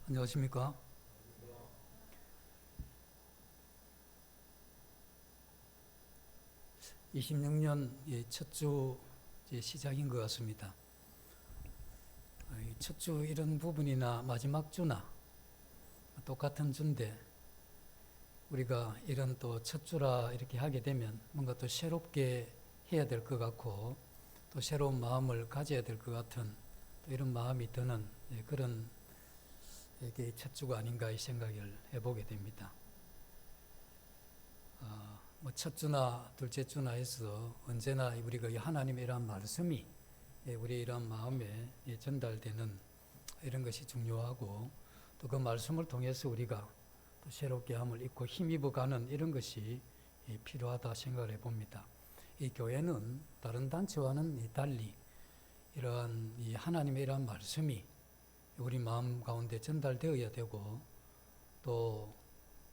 안녕하십니까? 26년 첫 주 시작인 것 같습니다. 첫 주 이런 부분이나 마지막 주나 똑같은 주인데 우리가 이런 또 첫 주라 이렇게 하게 되면 뭔가 또 새롭게 해야 될 것 같고 또 새로운 마음을 가져야 될 것 같은 또 이런 마음이 드는 그런 이게 첫 주가 아닌가 이 생각을 해보게 됩니다. 첫 주나 둘째 주나 해서 언제나 우리가 하나님의 이러한 말씀이 우리의 이러한 마음에 전달되는 이런 것이 중요하고 또 그 말씀을 통해서 우리가 또 새롭게 함을 입고 힘입어가는 이런 것이 필요하다 생각을 해봅니다. 이 교회는 다른 단체와는 달리 이러한 이 하나님의 이러한 말씀이 우리 마음 가운데 전달되어야 되고 또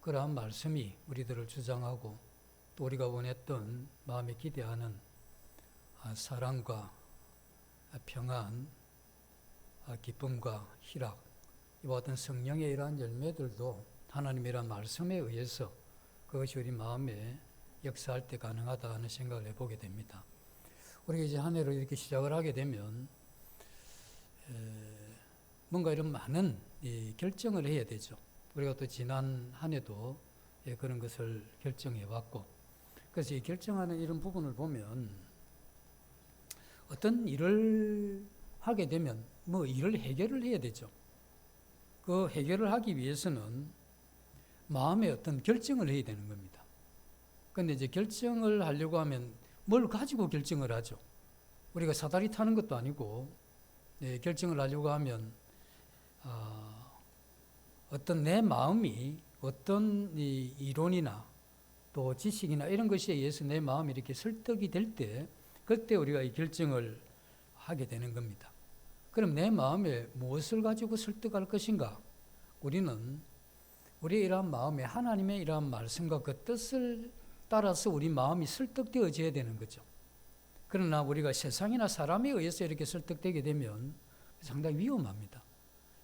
그러한 말씀이 우리들을 주장하고 또 우리가 원했던 마음에 기대하는 사랑과 평안, 기쁨과 희락, 이와 같은 성령의 이러한 열매들도 하나님의 이러한 말씀에 의해서 그것이 우리 마음에 역사할 때 가능하다 하는 생각을 해보게 됩니다. 우리가 이제 한 해를 이렇게 시작을 하게 되면 뭔가 이런 많은 결정을 해야 되죠. 우리가 또 지난 한 해도 그런 것을 결정해 왔고 그래서 이 결정하는 이런 부분을 보면 어떤 일을 하게 되면 뭐 일을 해결을 해야 되죠. 그 해결을 하기 위해서는 마음의 어떤 결정을 해야 되는 겁니다. 그런데 이제 결정을 하려고 하면 뭘 가지고 결정을 하죠. 우리가 사다리 타는 것도 아니고 결정을 하려고 하면 어떤 내 마음이 어떤 이론이나 또 지식이나 이런 것에 의해서 내 마음이 이렇게 설득이 될 때 그때 우리가 이 결정을 하게 되는 겁니다. 그럼 내 마음에 무엇을 가지고 설득할 것인가? 우리는 우리의 이러한 마음에 하나님의 이러한 말씀과 그 뜻을 따라서 우리 마음이 설득되어져야 되는 거죠. 그러나 우리가 세상이나 사람에 의해서 이렇게 설득되게 되면 상당히 위험합니다.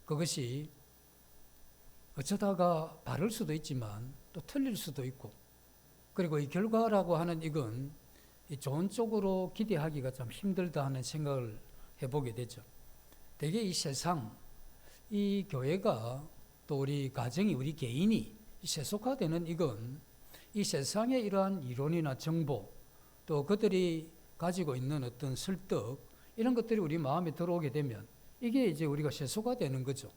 그것이 어쩌다가 바를 수도 있지만 또 틀릴 수도 있고 그리고 이 결과라고 하는 이건 좋은 쪽으로 기대하기가 참 힘들다 하는 생각을 해보게 되죠. 대개 이 세상, 이 교회가 또 우리 가정이 우리 개인이 세속화되는 이건 이 세상의 이러한 이론이나 정보 또 그들이 가지고 있는 어떤 설득 이런 것들이 우리 마음에 들어오게 되면 이게 이제 우리가 세속화되는 거죠.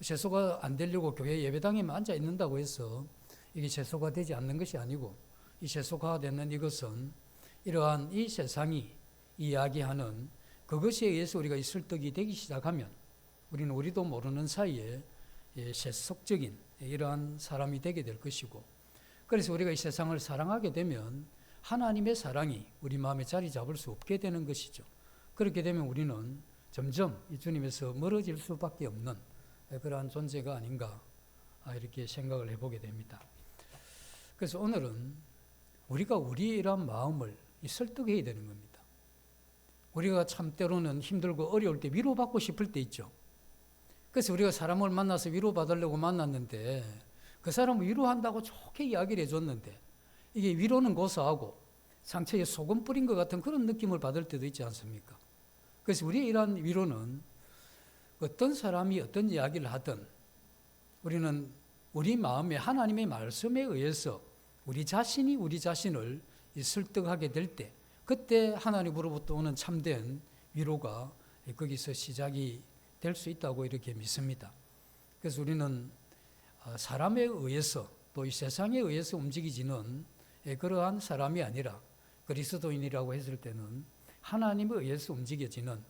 세속화 안 되려고 교회 예배당에만 앉아 있는다고 해서 이게 세속화되지 않는 것이 아니고 이 세속화되는 이것은 이러한 이 세상이 이야기하는 그것에 의해서 우리가 이 설득이 되기 시작하면 우리는 우리도 모르는 사이에 세속적인 이러한 사람이 되게 될 것이고 그래서 우리가 이 세상을 사랑하게 되면 하나님의 사랑이 우리 마음에 자리 잡을 수 없게 되는 것이죠. 그렇게 되면 우리는 점점 이 주님에서 멀어질 수밖에 없는 그러한 존재가 아닌가 이렇게 생각을 해보게 됩니다. 그래서 오늘은 우리가 우리의 이러한 마음을 설득해야 되는 겁니다. 우리가 참 때로는 힘들고 어려울 때 위로받고 싶을 때 있죠. 그래서 우리가 사람을 만나서 위로받으려고 만났는데 그 사람을 위로한다고 좋게 이야기를 해줬는데 이게 위로는 고소하고 상처에 소금 뿌린 것 같은 그런 느낌을 받을 때도 있지 않습니까? 그래서 우리의 이러한 위로는 어떤 사람이 어떤 이야기를 하든 우리는 우리 마음에 하나님의 말씀에 의해서 우리 자신이 우리 자신을 설득하게 될 때 그때 하나님으로부터 오는 참된 위로가 거기서 시작이 될 수 있다고 이렇게 믿습니다. 그래서 우리는 사람에 의해서 또 이 세상에 의해서 움직이지는 그러한 사람이 아니라 그리스도인이라고 했을 때는 하나님에 의해서 움직여지는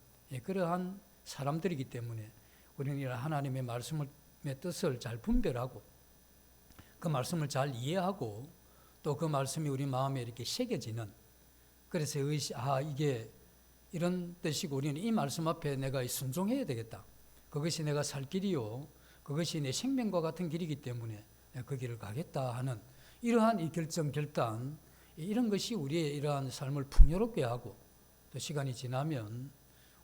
그러한 사람들이기 때문에 우리는 하나님의 말씀의 뜻을 잘 분별하고 그 말씀을 잘 이해하고 또 그 말씀이 우리 마음에 이렇게 새겨지는 그래서 이게 이런 뜻이고 우리는 이 말씀 앞에 내가 순종해야 되겠다. 그것이 내가 살 길이요. 그것이 내 생명과 같은 길이기 때문에 그 길을 가겠다 하는 이러한 이 결단 이런 것이 우리의 이러한 삶을 풍요롭게 하고 또 시간이 지나면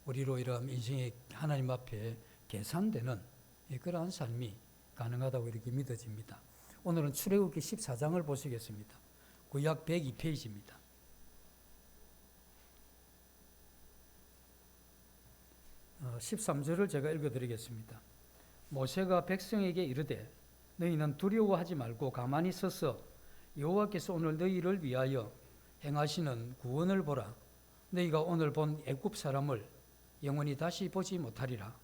우리로 이러한 인생의 하나님 앞에 계산되는 그러한 삶이 가능하다고 이렇게 믿어집니다. 오늘은 출애굽기 14장을 보시겠습니다. 구약 102페이지입니다. 13절을 제가 읽어드리겠습니다. 모세가 백성에게 이르되 너희는 두려워하지 말고 가만히 서서 여호와께서 오늘 너희를 위하여 행하시는 구원을 보라. 너희가 오늘 본 애굽 사람을 영원히 다시 보지 못하리라.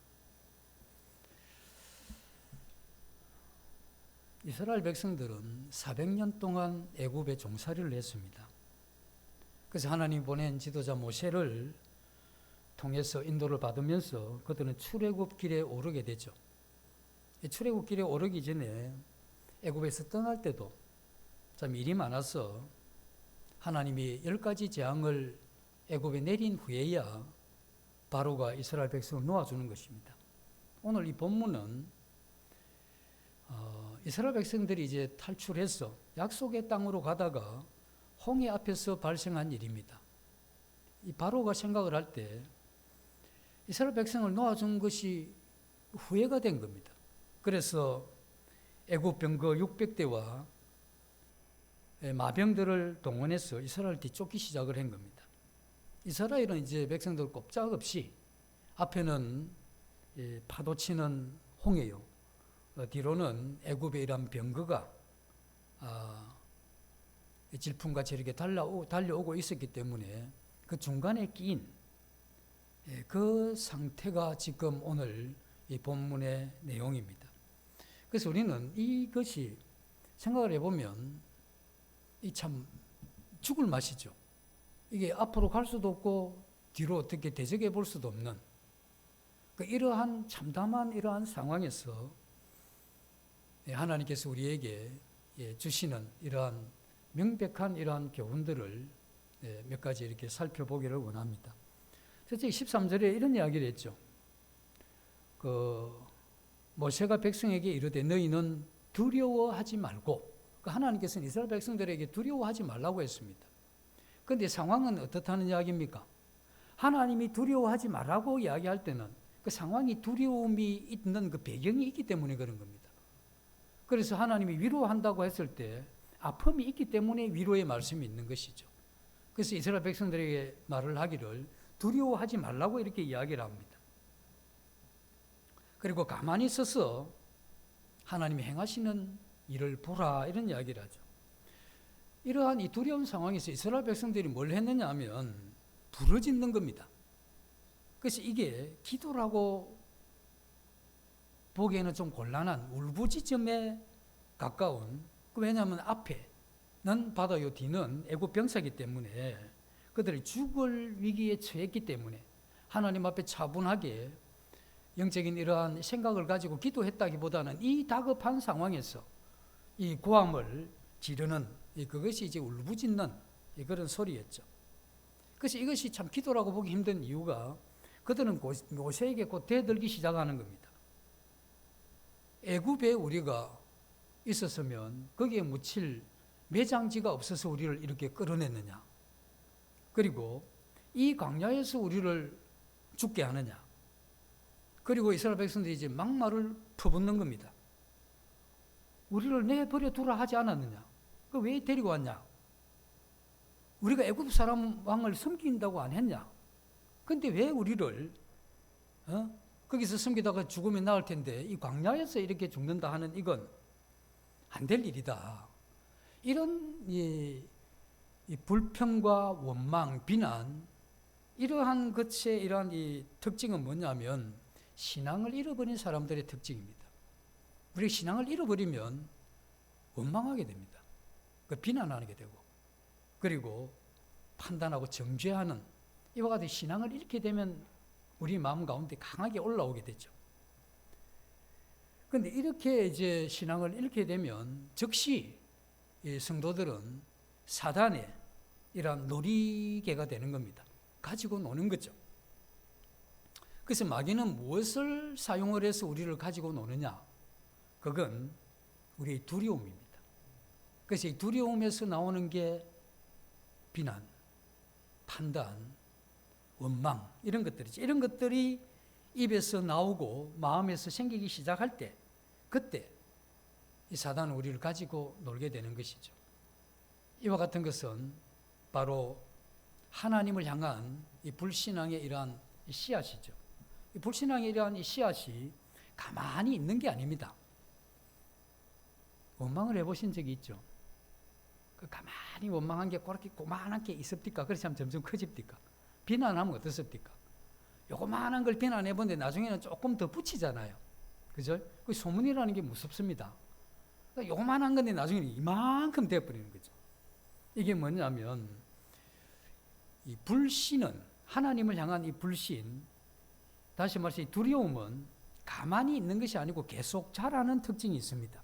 이스라엘 백성들은 400년 동안 애굽에 종살이를 했습니다. 그래서 하나님 보낸 지도자 모세를 통해서 인도를 받으면서 그들은 출애굽 길에 오르게 되죠. 출애굽 길에 오르기 전에 애굽에서 떠날 때도 참 일이 많아서 하나님이 10가지 재앙을 애굽에 내린 후에야 바로가 이스라엘 백성을 놓아주는 것입니다. 오늘 이 본문은 이스라엘 백성들이 이제 탈출해서 약속의 땅으로 가다가 홍해 앞에서 발생한 일입니다. 이 바로가 생각을 할 때 이스라엘 백성을 놓아준 것이 후회가 된 겁니다. 그래서 애굽 병거 600대와 마병들을 동원해서 이스라엘을 뒤쫓기 시작을 한 겁니다. 이스라엘은 이제 백성들 꼼짝없이 앞에는 파도치는 홍해요. 뒤로는 애굽의 이런 병거가 질풍같이 이렇게 달려오고 있었기 때문에 그 중간에 끼인 그 상태가 지금 오늘 이 본문의 내용입니다. 그래서 우리는 이것이 생각을 해보면 이 참 죽을 맛이죠. 이게 앞으로 갈 수도 없고 뒤로 어떻게 대적해 볼 수도 없는 이러한 참담한 이러한 상황에서 하나님께서 우리에게 주시는 이러한 명백한 이러한 교훈들을 몇 가지 이렇게 살펴보기를 원합니다. 첫째 13절에 이런 이야기를 했죠. 모세가 백성에게 이르되 너희는 두려워하지 말고, 하나님께서는 이스라엘 백성들에게 두려워하지 말라고 했습니다. 그런데 상황은 어떻다는 이야기입니까? 하나님이 두려워하지 말라고 이야기할 때는 그 상황이 두려움이 있는 그 배경이 있기 때문에 그런 겁니다. 그래서 하나님이 위로한다고 했을 때 아픔이 있기 때문에 위로의 말씀이 있는 것이죠. 그래서 이스라엘 백성들에게 말을 하기를 두려워하지 말라고 이렇게 이야기를 합니다. 그리고 가만히 있어서 하나님이 행하시는 일을 보라 이런 이야기를 하죠. 이러한 이 두려운 상황에서 이스라엘 백성들이 뭘 했느냐 하면 부르짖는 겁니다. 그래서 이게 기도라고 보기에는 좀 곤란한 울부짖음에 가까운, 왜냐하면 앞에는 바다요 뒤는 애굽 병사이기 때문에 그들이 죽을 위기에 처했기 때문에 하나님 앞에 차분하게 영적인 이러한 생각을 가지고 기도했다기보다는 이 다급한 상황에서 이 고함을 지르는 그것이 이제 울부짖는 그런 소리였죠. 그래서 이것이 참 기도라고 보기 힘든 이유가 그들은 모세에게 곧 대들기 시작하는 겁니다. 애굽에 우리가 있었으면 거기에 묻힐 매장지가 없어서 우리를 이렇게 끌어냈느냐? 그리고 이 광야에서 우리를 죽게 하느냐? 그리고 이스라엘 백성들이 이제 막말을 퍼붓는 겁니다. 우리를 내버려 두라 하지 않았느냐? 그 왜 데리고 왔냐? 우리가 애굽 사람 왕을 섬긴다고 안 했냐? 근데 왜 우리를 거기서 섬기다가 죽으면 나을 텐데 이 광야에서 이렇게 죽는다 하는 이건 안 될 일이다. 이런 이 불평과 원망, 비난, 이러한 것의 이러한 이 특징은 뭐냐면 신앙을 잃어버린 사람들의 특징입니다. 우리가 신앙을 잃어버리면 원망하게 됩니다. 비난하게 되고, 그리고 판단하고 정죄하는 이와 같은 신앙을 잃게 되면 우리 마음 가운데 강하게 올라오게 되죠. 그런데 이렇게 이제 신앙을 잃게 되면 즉시 이 성도들은 사단의 이러한 놀이개가 되는 겁니다. 가지고 노는 거죠. 그래서 마귀는 무엇을 사용을 해서 우리를 가지고 노느냐? 그건 우리의 두려움입니다. 그래서 이 두려움에서 나오는 게 비난, 판단, 원망 이런 것들이죠. 이런 것들이 입에서 나오고 마음에서 생기기 시작할 때, 그때 이 사단은 우리를 가지고 놀게 되는 것이죠. 이와 같은 것은 바로 하나님을 향한 이 불신앙의 이러한 씨앗이죠. 이 불신앙의 이러한 이 씨앗이 가만히 있는 게 아닙니다. 원망을 해보신 적이 있죠. 가만히 원망한 게 그렇게 고만한 게 있습니까? 그렇지 않으면 점점 커집니까? 비난하면 어떻습니까? 요거만한 걸 비난해보는데 나중에는 조금 더 붙이잖아요. 그죠? 그 소문이라는 게 무섭습니다. 그러니까 요거만한 건데 나중에는 이만큼 돼버리는 거죠. 이게 뭐냐면, 이 불신은, 하나님을 향한 이 불신, 다시 말해서 이 두려움은 가만히 있는 것이 아니고 계속 자라는 특징이 있습니다.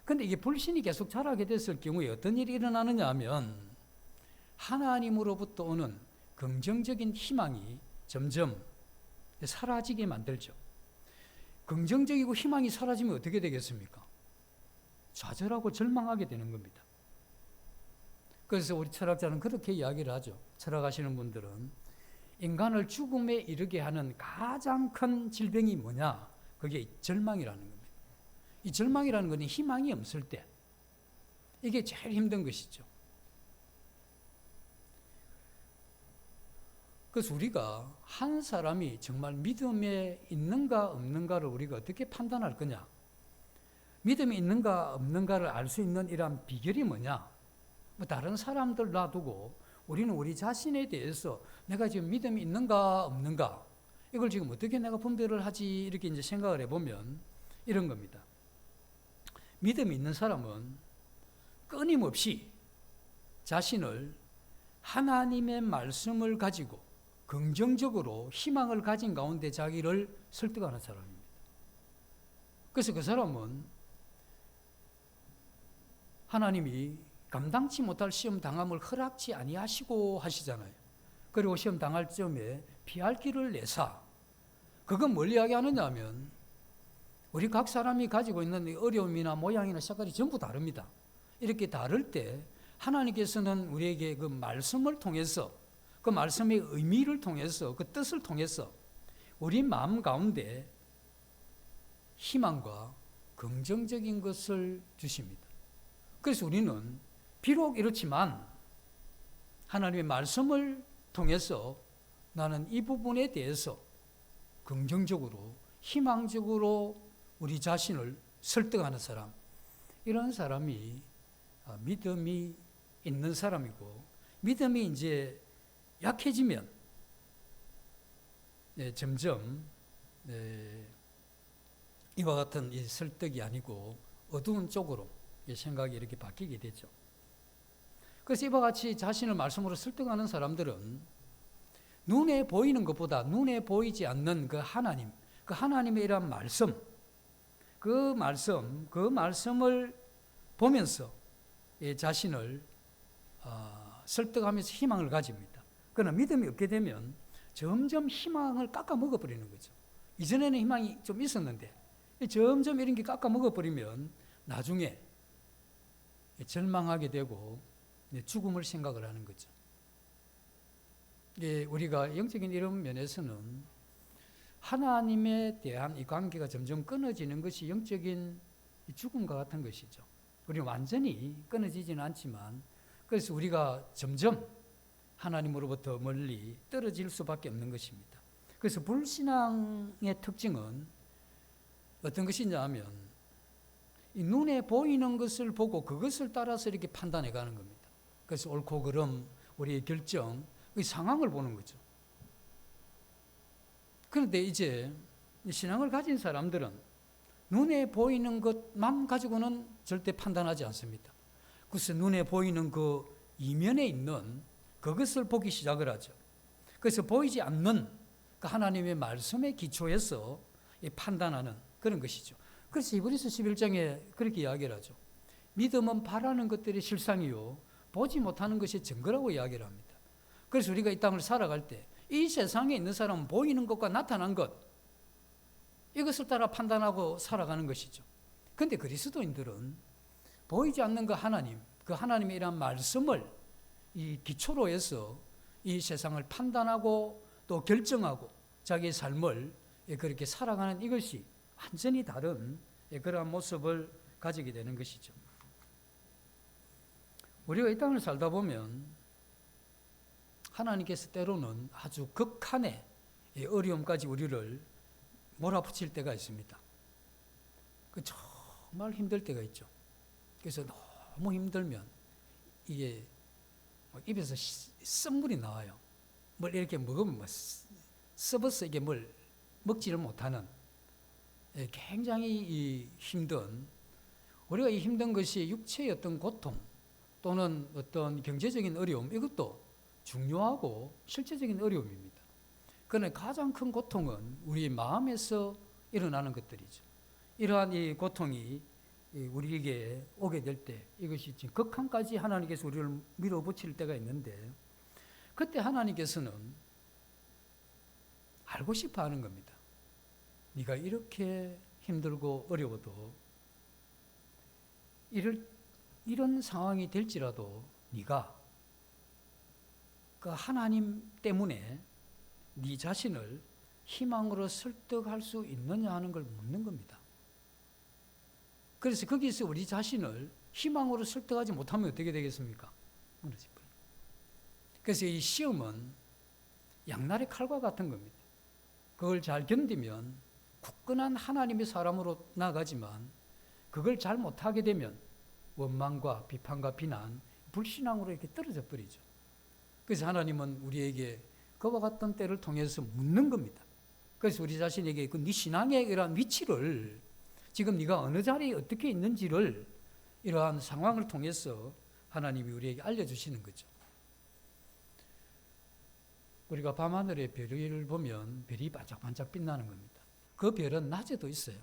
근데 이게 불신이 계속 자라게 됐을 경우에 어떤 일이 일어나느냐 하면, 하나님으로부터 오는 긍정적인 희망이 점점 사라지게 만들죠. 긍정적이고 희망이 사라지면 어떻게 되겠습니까? 좌절하고 절망하게 되는 겁니다. 그래서 우리 철학자는 그렇게 이야기를 하죠. 철학하시는 분들은 인간을 죽음에 이르게 하는 가장 큰 질병이 뭐냐? 그게 절망이라는 겁니다. 이 절망이라는 것은 희망이 없을 때 이게 제일 힘든 것이죠. 그래서 우리가 한 사람이 정말 믿음에 있는가 없는가를 우리가 어떻게 판단할 거냐? 믿음이 있는가 없는가를 알 수 있는 이러한 비결이 뭐냐? 뭐 다른 사람들 놔두고 우리는 우리 자신에 대해서 내가 지금 믿음이 있는가 없는가 이걸 지금 어떻게 내가 분별을 하지 이렇게 이제 생각을 해보면 이런 겁니다. 믿음이 있는 사람은 끊임없이 자신을 하나님의 말씀을 가지고 긍정적으로 희망을 가진 가운데 자기를 설득하는 사람입니다. 그래서 그 사람은 하나님이 감당치 못할 시험 당함을 허락지 아니하시고 하시잖아요. 그리고 시험 당할 점에 피할 길을 내사. 그건 뭘 이야기하느냐 하면 우리 각 사람이 가지고 있는 어려움이나 모양이나 색깔이 전부 다릅니다. 이렇게 다를 때 하나님께서는 우리에게 그 말씀을 통해서 그 말씀의 의미를 통해서 그 뜻을 통해서 우리 마음 가운데 희망과 긍정적인 것을 주십니다. 그래서 우리는 비록 이렇지만 하나님의 말씀을 통해서 나는 이 부분에 대해서 긍정적으로 희망적으로 우리 자신을 설득하는 사람, 이런 사람이 믿음이 있는 사람이고, 믿음이 이제 약해지면 점점 이와 같은 이 설득이 아니고 어두운 쪽으로 생각이 이렇게 바뀌게 되죠. 그래서 이와 같이 자신을 말씀으로 설득하는 사람들은 눈에 보이는 것보다 눈에 보이지 않는 그 하나님, 그 하나님의 이러한 말씀, 그 말씀을 보면서 자신을 설득하면서 희망을 가집니다. 그러나 믿음이 없게 되면 점점 희망을 깎아 먹어버리는 거죠. 이전에는 희망이 좀 있었는데 점점 이런 게 깎아 먹어버리면 나중에 절망하게 되고 죽음을 생각을 하는 거죠. 우리가 영적인 이런 면에서는 하나님에 대한 이 관계가 점점 끊어지는 것이 영적인 죽음과 같은 것이죠. 우리는 완전히 끊어지지는 않지만, 그래서 우리가 점점 하나님으로부터 멀리 떨어질 수밖에 없는 것입니다. 그래서 불신앙의 특징은 어떤 것이냐 하면 이 눈에 보이는 것을 보고 그것을 따라서 이렇게 판단해 가는 겁니다. 그래서 옳고 그름, 우리의 결정, 이 상황을 보는 거죠. 그런데 이제 신앙을 가진 사람들은 눈에 보이는 것만 가지고는 절대 판단하지 않습니다. 그래서 눈에 보이는 그 이면에 있는 그것을 보기 시작을 하죠. 그래서 보이지 않는 그 하나님의 말씀에 기초해서 판단하는 그런 것이죠. 그래서 히브리서 11장에 그렇게 이야기를 하죠. 믿음은 바라는 것들이 실상이요 보지 못하는 것이 증거라고 이야기를 합니다. 그래서 우리가 이 땅을 살아갈 때 이 세상에 있는 사람은 보이는 것과 나타난 것, 이것을 따라 판단하고 살아가는 것이죠. 그런데 그리스도인들은 보이지 않는 그 하나님, 그 하나님의 이러한 말씀을 이 기초로 해서 이 세상을 판단하고 또 결정하고 자기의 삶을 그렇게 살아가는 이것이 완전히 다른 그러한 모습을 가지게 되는 것이죠. 우리가 이 땅을 살다 보면 하나님께서 때로는 아주 극한의 어려움까지 우리를 몰아붙일 때가 있습니다. 정말 힘들 때가 있죠. 그래서 너무 힘들면 이게 입에서 쓴물이 나와요. 뭘 이렇게 먹으면 썩어서 이게 뭘 먹지를 못하는 굉장히 힘든, 우리가 이 힘든 것이 육체의 어떤 고통 또는 어떤 경제적인 어려움, 이것도 중요하고 실제적인 어려움입니다. 그러나 가장 큰 고통은 우리 마음에서 일어나는 것들이죠. 이러한 이 고통이 우리에게 오게 될 때, 이것이 지금 극한까지 하나님께서 우리를 밀어붙일 때가 있는데, 그때 하나님께서는 알고 싶어 하는 겁니다. 네가 이렇게 힘들고 어려워도 이런 상황이 될지라도 네가 그 하나님 때문에 네 자신을 희망으로 설득할 수 있느냐 하는 걸 묻는 겁니다. 그래서 거기서 우리 자신을 희망으로 설득하지 못하면 어떻게 되겠습니까? 무너질 거예요. 그래서 이 시험은 양날의 칼과 같은 겁니다. 그걸 잘 견디면 굳건한 하나님의 사람으로 나아가지만, 그걸 잘 못하게 되면 원망과 비판과 비난, 불신앙으로 이렇게 떨어져 버리죠. 그래서 하나님은 우리에게 그와 같은 때를 통해서 묻는 겁니다. 그래서 우리 자신에게 네 신앙의 이러한 위치를, 지금 네가 어느 자리에 어떻게 있는지를 이러한 상황을 통해서 하나님이 우리에게 알려주시는 거죠. 우리가 밤하늘의 별을 보면 별이 반짝반짝 빛나는 겁니다. 그 별은 낮에도 있어요.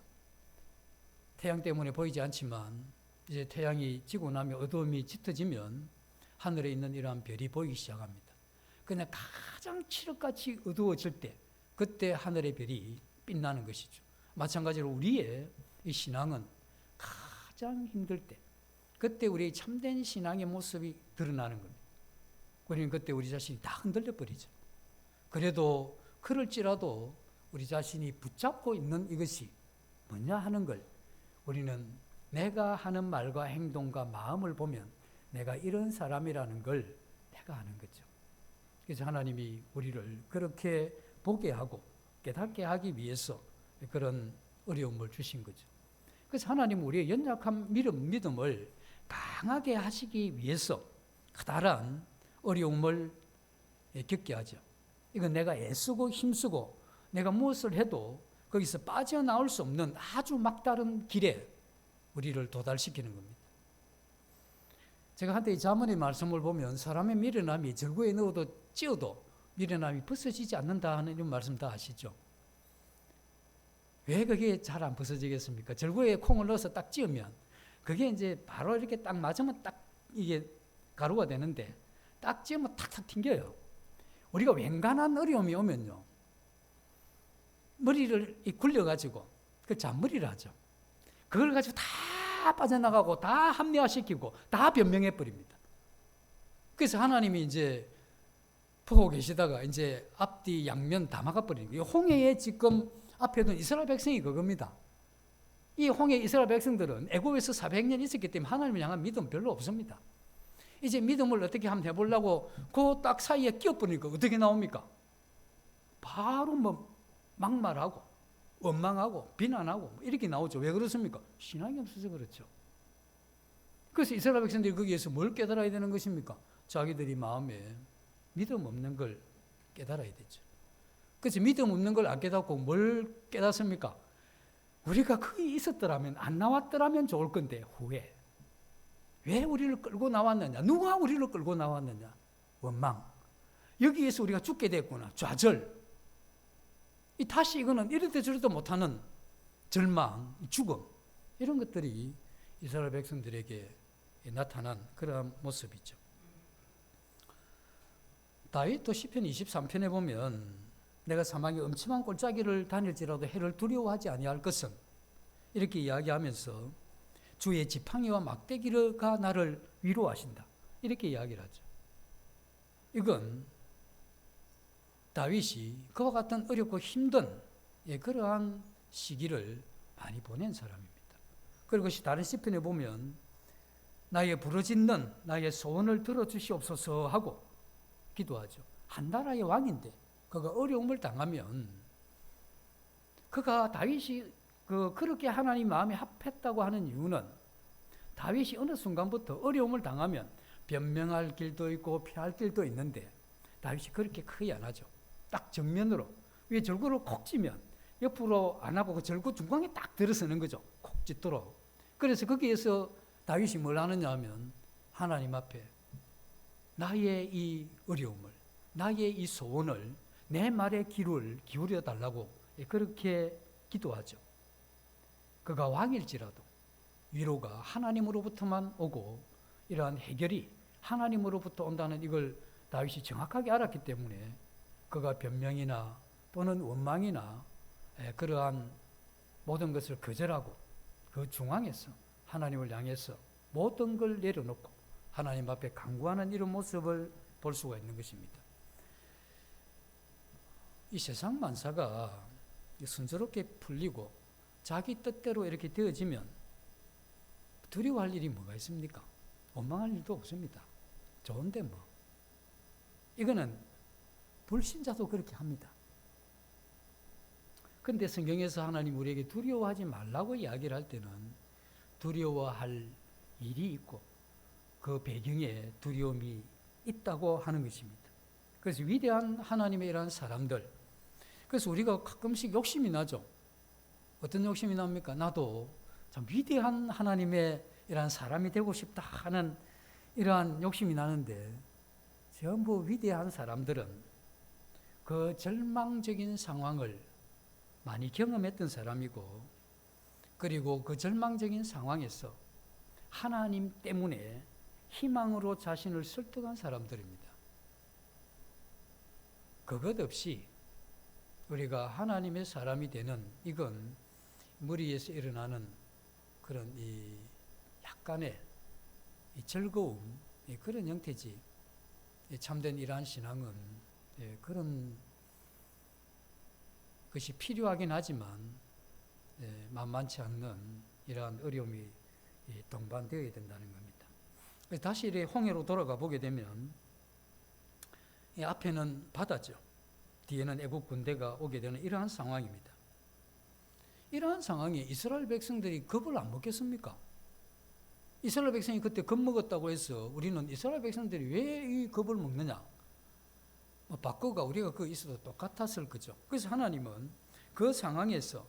태양 때문에 보이지 않지만 이제 태양이 지고 나면 어두움이 짙어지면 하늘에 있는 이러한 별이 보이기 시작합니다. 그냥 가장 칠흑같이 어두워질 때, 그때 하늘의 별이 빛나는 것이죠. 마찬가지로 우리의 이 신앙은 가장 힘들 때, 그때 우리의 참된 신앙의 모습이 드러나는 겁니다. 우리는 그때 우리 자신이 다 흔들려 버리죠. 그래도 그럴지라도 우리 자신이 붙잡고 있는 이것이 뭐냐 하는 걸, 우리는 내가 하는 말과 행동과 마음을 보면 내가 이런 사람이라는 걸 내가 아는 거죠. 그래서 하나님이 우리를 그렇게 보게 하고 깨닫게 하기 위해서 그런 어려움을 주신 거죠. 그래서 하나님은 우리의 연약한 믿음을 강하게 하시기 위해서 커다란 어려움을 겪게 하죠. 이건 내가 애쓰고 힘쓰고 내가 무엇을 해도 거기서 빠져나올 수 없는 아주 막다른 길에 우리를 도달시키는 겁니다. 제가 한때 이 자문의 말씀을 보면 사람의 미련함이 절구에 넣어도 찧어도 미련함이 벗어지지 않는다 하는 이런 말씀 다 아시죠? 왜 그게 잘 안 벗어지겠습니까? 절구에 콩을 넣어서 딱 찧으면 그게 이제 바로 이렇게 딱 맞으면 딱 이게 가루가 되는데, 딱 찧으면 탁탁 튕겨요. 우리가 웬간한 어려움이 오면요, 머리를 굴려가지고 그 잔머리를 하죠. 그걸 가지고 다 빠져나가고 다 합리화시키고 다 변명해버립니다. 그래서 하나님이 이제 보고 계시다가 이제 앞뒤 양면 다 막아버리는 거예요. 홍해에 지금 앞에 둔 이스라엘 백성이 그겁니다. 이 홍해 이스라엘 백성들은 애굽에서 400년 있었기 때문에 하나님을 향한 믿음 별로 없습니다. 이제 믿음을 어떻게 한번 해보려고 그 딱 사이에 끼어버리니까 어떻게 나옵니까? 바로 뭐 막말하고 원망하고 비난하고 이렇게 나오죠. 왜 그렇습니까? 신앙이 없어서 그렇죠. 그래서 이스라엘 백성들이 거기에서 뭘 깨달아야 되는 것입니까? 자기들이 마음에 믿음 없는 걸 깨달아야 되죠. 그래서 믿음 없는 걸 안 깨닫고 뭘 깨닫습니까? 우리가 거기 있었더라면, 안 나왔더라면 좋을 건데 후회. 왜 우리를 끌고 나왔느냐? 누가 우리를 끌고 나왔느냐? 원망. 여기에서 우리가 죽게 됐구나. 좌절. 다시 이거는 이래도 저래도 못하는 절망, 죽음, 이런 것들이 이스라엘 백성들에게 나타난 그런 모습이죠. 다윗도 시편 23편에 보면 내가 사망의 음침한 골짜기를 다닐지라도 해를 두려워하지 아니할 것은, 이렇게 이야기하면서 주의 지팡이와 막대기가 나를 위로하신다, 이렇게 이야기를 하죠. 이건 다윗이 그와 같은 어렵고 힘든 그러한 시기를 많이 보낸 사람입니다. 그리고 다른 시편에 보면 나의 부르짖는 나의 소원을 들어주시옵소서 하고 기도하죠. 한 나라의 왕인데 그가 어려움을 당하면 그가 다윗이 그렇게 하나님 마음에 합했다고 하는 이유는 다윗이 어느 순간부터 어려움을 당하면 변명할 길도 있고 피할 길도 있는데 다윗이 그렇게 크게 안 하죠. 딱 정면으로 위에 절구를 콕 찌면 옆으로 안 하고 그 절구 중간에 딱 들어서는 거죠. 콕 찌도록. 그래서 거기에서 다윗이 뭘 하느냐 하면 하나님 앞에 나의 이 어려움을 나의 이 소원을 내 말에 귀를 기울여 달라고 그렇게 기도하죠. 그가 왕일지라도 위로가 하나님으로부터만 오고 이러한 해결이 하나님으로부터 온다는 이걸 다윗이 정확하게 알았기 때문에 그가 변명이나 또는 원망이나 그러한 모든 것을 거절하고 그 중앙에서 하나님을 향해서 모든 걸 내려놓고 하나님 앞에 간구하는 이런 모습을 볼 수가 있는 것입니다. 이 세상 만사가 순조롭게 풀리고 자기 뜻대로 이렇게 되어지면 두려워할 일이 뭐가 있습니까? 원망할 일도 없습니다. 좋은데 뭐. 이거는 불신자도 그렇게 합니다. 그런데 성경에서 하나님 우리에게 두려워하지 말라고 이야기를 할 때는 두려워할 일이 있고 그 배경에 두려움이 있다고 하는 것입니다. 그래서 위대한 하나님의 이러한 사람들, 그래서 우리가 가끔씩 욕심이 나죠. 어떤 욕심이 납니까? 나도 참 위대한 하나님의 이러한 사람이 되고 싶다 하는 이러한 욕심이 나는데 전부 위대한 사람들은 그 절망적인 상황을 많이 경험했던 사람이고 그리고 그 절망적인 상황에서 하나님 때문에 희망으로 자신을 설득한 사람들입니다. 그것 없이 우리가 하나님의 사람이 되는 이건 머리에서 일어나는 그런 이 약간의 이 즐거움, 그런 형태지. 참된 이러한 신앙은 그런 것이 필요하긴 하지만 만만치 않는 이러한 어려움이 동반되어야 된다는 겁니다. 다시 이렇게 홍해로 돌아가 보게 되면 앞에는 바다죠. 뒤에는 애국 군대가 오게 되는 이러한 상황입니다. 이러한 상황에 이스라엘 백성들이 겁을 안 먹겠습니까? 이스라엘 백성이 그때 겁 먹었다고 해서 우리는 이스라엘 백성들이 왜 이 겁을 먹느냐? 바꿔가 우리가 그 있어도 똑같았을 거죠. 그래서 하나님은 그 상황에서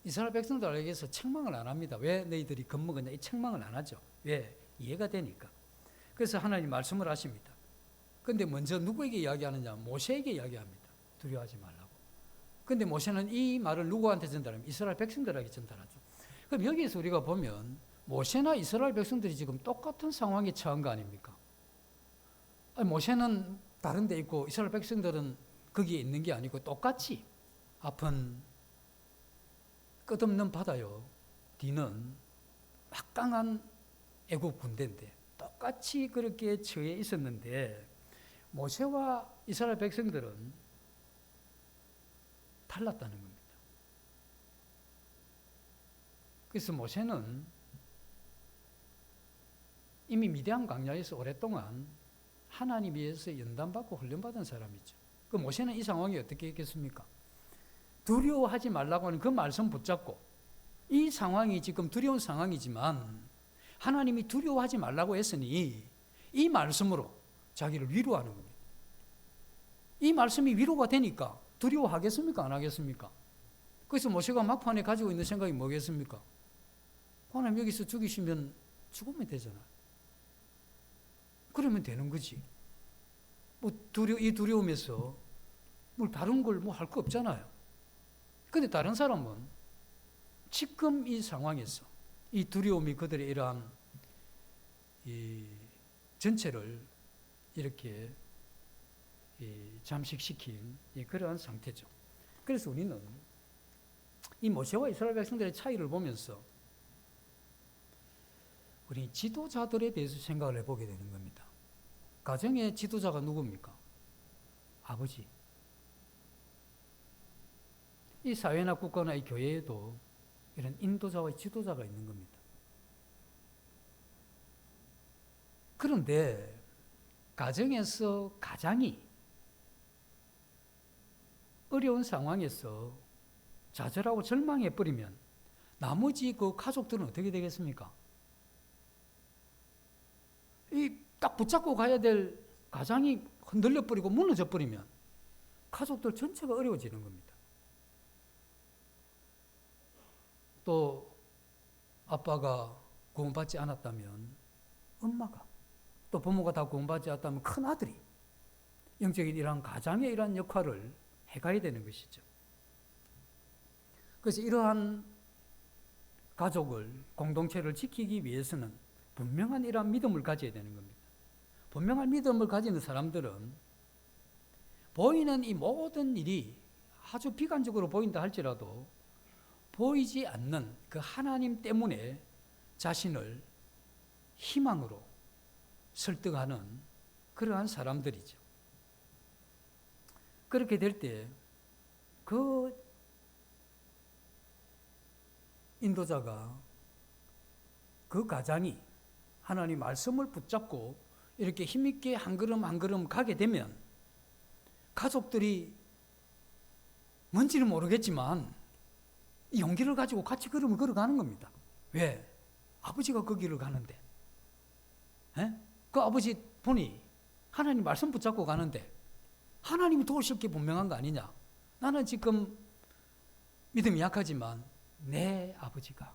이스라엘 백성들에게서 책망을 안 합니다. 왜 너희들이 겁먹었냐? 이 책망을 안 하죠. 왜? 이해가 되니까. 그래서 하나님 말씀을 하십니다. 그런데 먼저 누구에게 이야기하느냐? 모세에게 이야기합니다. 두려워하지 말라고. 그런데 모세는 이 말을 누구한테 전달하면 이스라엘 백성들에게 전달하죠. 그럼 여기에서 우리가 보면 모세나 이스라엘 백성들이 지금 똑같은 상황에 처한 거 아닙니까? 아니, 모세는 다른 데 있고 이스라엘 백성들은 거기에 있는 게 아니고 똑같이 앞은 끝없는 바다요. 뒤는 막강한 애국 군대인데 똑같이 그렇게 처해 있었는데 모세와 이스라엘 백성들은 달랐다는 겁니다. 그래서 모세는 이미 미디안 광야에서 오랫동안 하나님 위해서 연단받고 훈련받은 사람이죠. 그 모세는 이 상황이 어떻게 했겠습니까? 두려워하지 말라고 하는 그 말씀 붙잡고 이 상황이 지금 두려운 상황이지만 하나님이 두려워하지 말라고 했으니 이 말씀으로 자기를 위로하는 겁니다. 이 말씀이 위로가 되니까 두려워하겠습니까? 안 하겠습니까? 그래서 모세가 막판에 가지고 있는 생각이 뭐겠습니까? 하나님 여기서 죽이시면 죽으면 되잖아요. 그러면 되는 거지. 이 두려움에서 다른 걸 할 거 없잖아요. 근데 다른 사람은 지금 이 상황에서 이 두려움이 그들의 이러한 이 전체를 이렇게 잠식시킨 그러한 상태죠. 그래서 우리는 이 모세와 이스라엘 백성들의 차이를 보면서 우리 지도자들에 대해서 생각을 해보게 되는 겁니다. 가정의 지도자가 누굽니까? 아버지. 이 사회나 국가나 이 교회에도 이런 인도자와 지도자가 있는 겁니다. 그런데 가정에서 가장이 어려운 상황에서 좌절하고 절망해버리면 나머지 그 가족들은 어떻게 되겠습니까? 이 딱 붙잡고 가야 될 가장이 흔들려버리고 무너져버리면 가족들 전체가 어려워지는 겁니다. 또 아빠가 구원받지 않았다면 엄마가, 또 부모가 다 구원받지 않았다면 큰 아들이 영적인 이러한 가장의 이러한 역할을 해가야 되는 것이죠. 그래서 이러한 가족을, 공동체를 지키기 위해서는 분명한 이러한 믿음을 가져야 되는 겁니다. 분명한 믿음을 가지는 사람들은 보이는 이 모든 일이 아주 비관적으로 보인다 할지라도 보이지 않는 그 하나님 때문에 자신을 희망으로 설득하는 그러한 사람들이죠. 그렇게 될 때 그 인도자가, 그 가장이 하나님 말씀을 붙잡고 이렇게 힘있게 한 걸음 한 걸음 가게 되면 가족들이 뭔지는 모르겠지만 이 용기를 가지고 같이 걸음을 걸어가는 겁니다. 왜? 아버지가 그 길을 가는데. 그 아버지 보니 하나님 말씀 붙잡고 가는데 하나님이 도우실 게 분명한 거 아니냐. 나는 지금 믿음이 약하지만 내 아버지가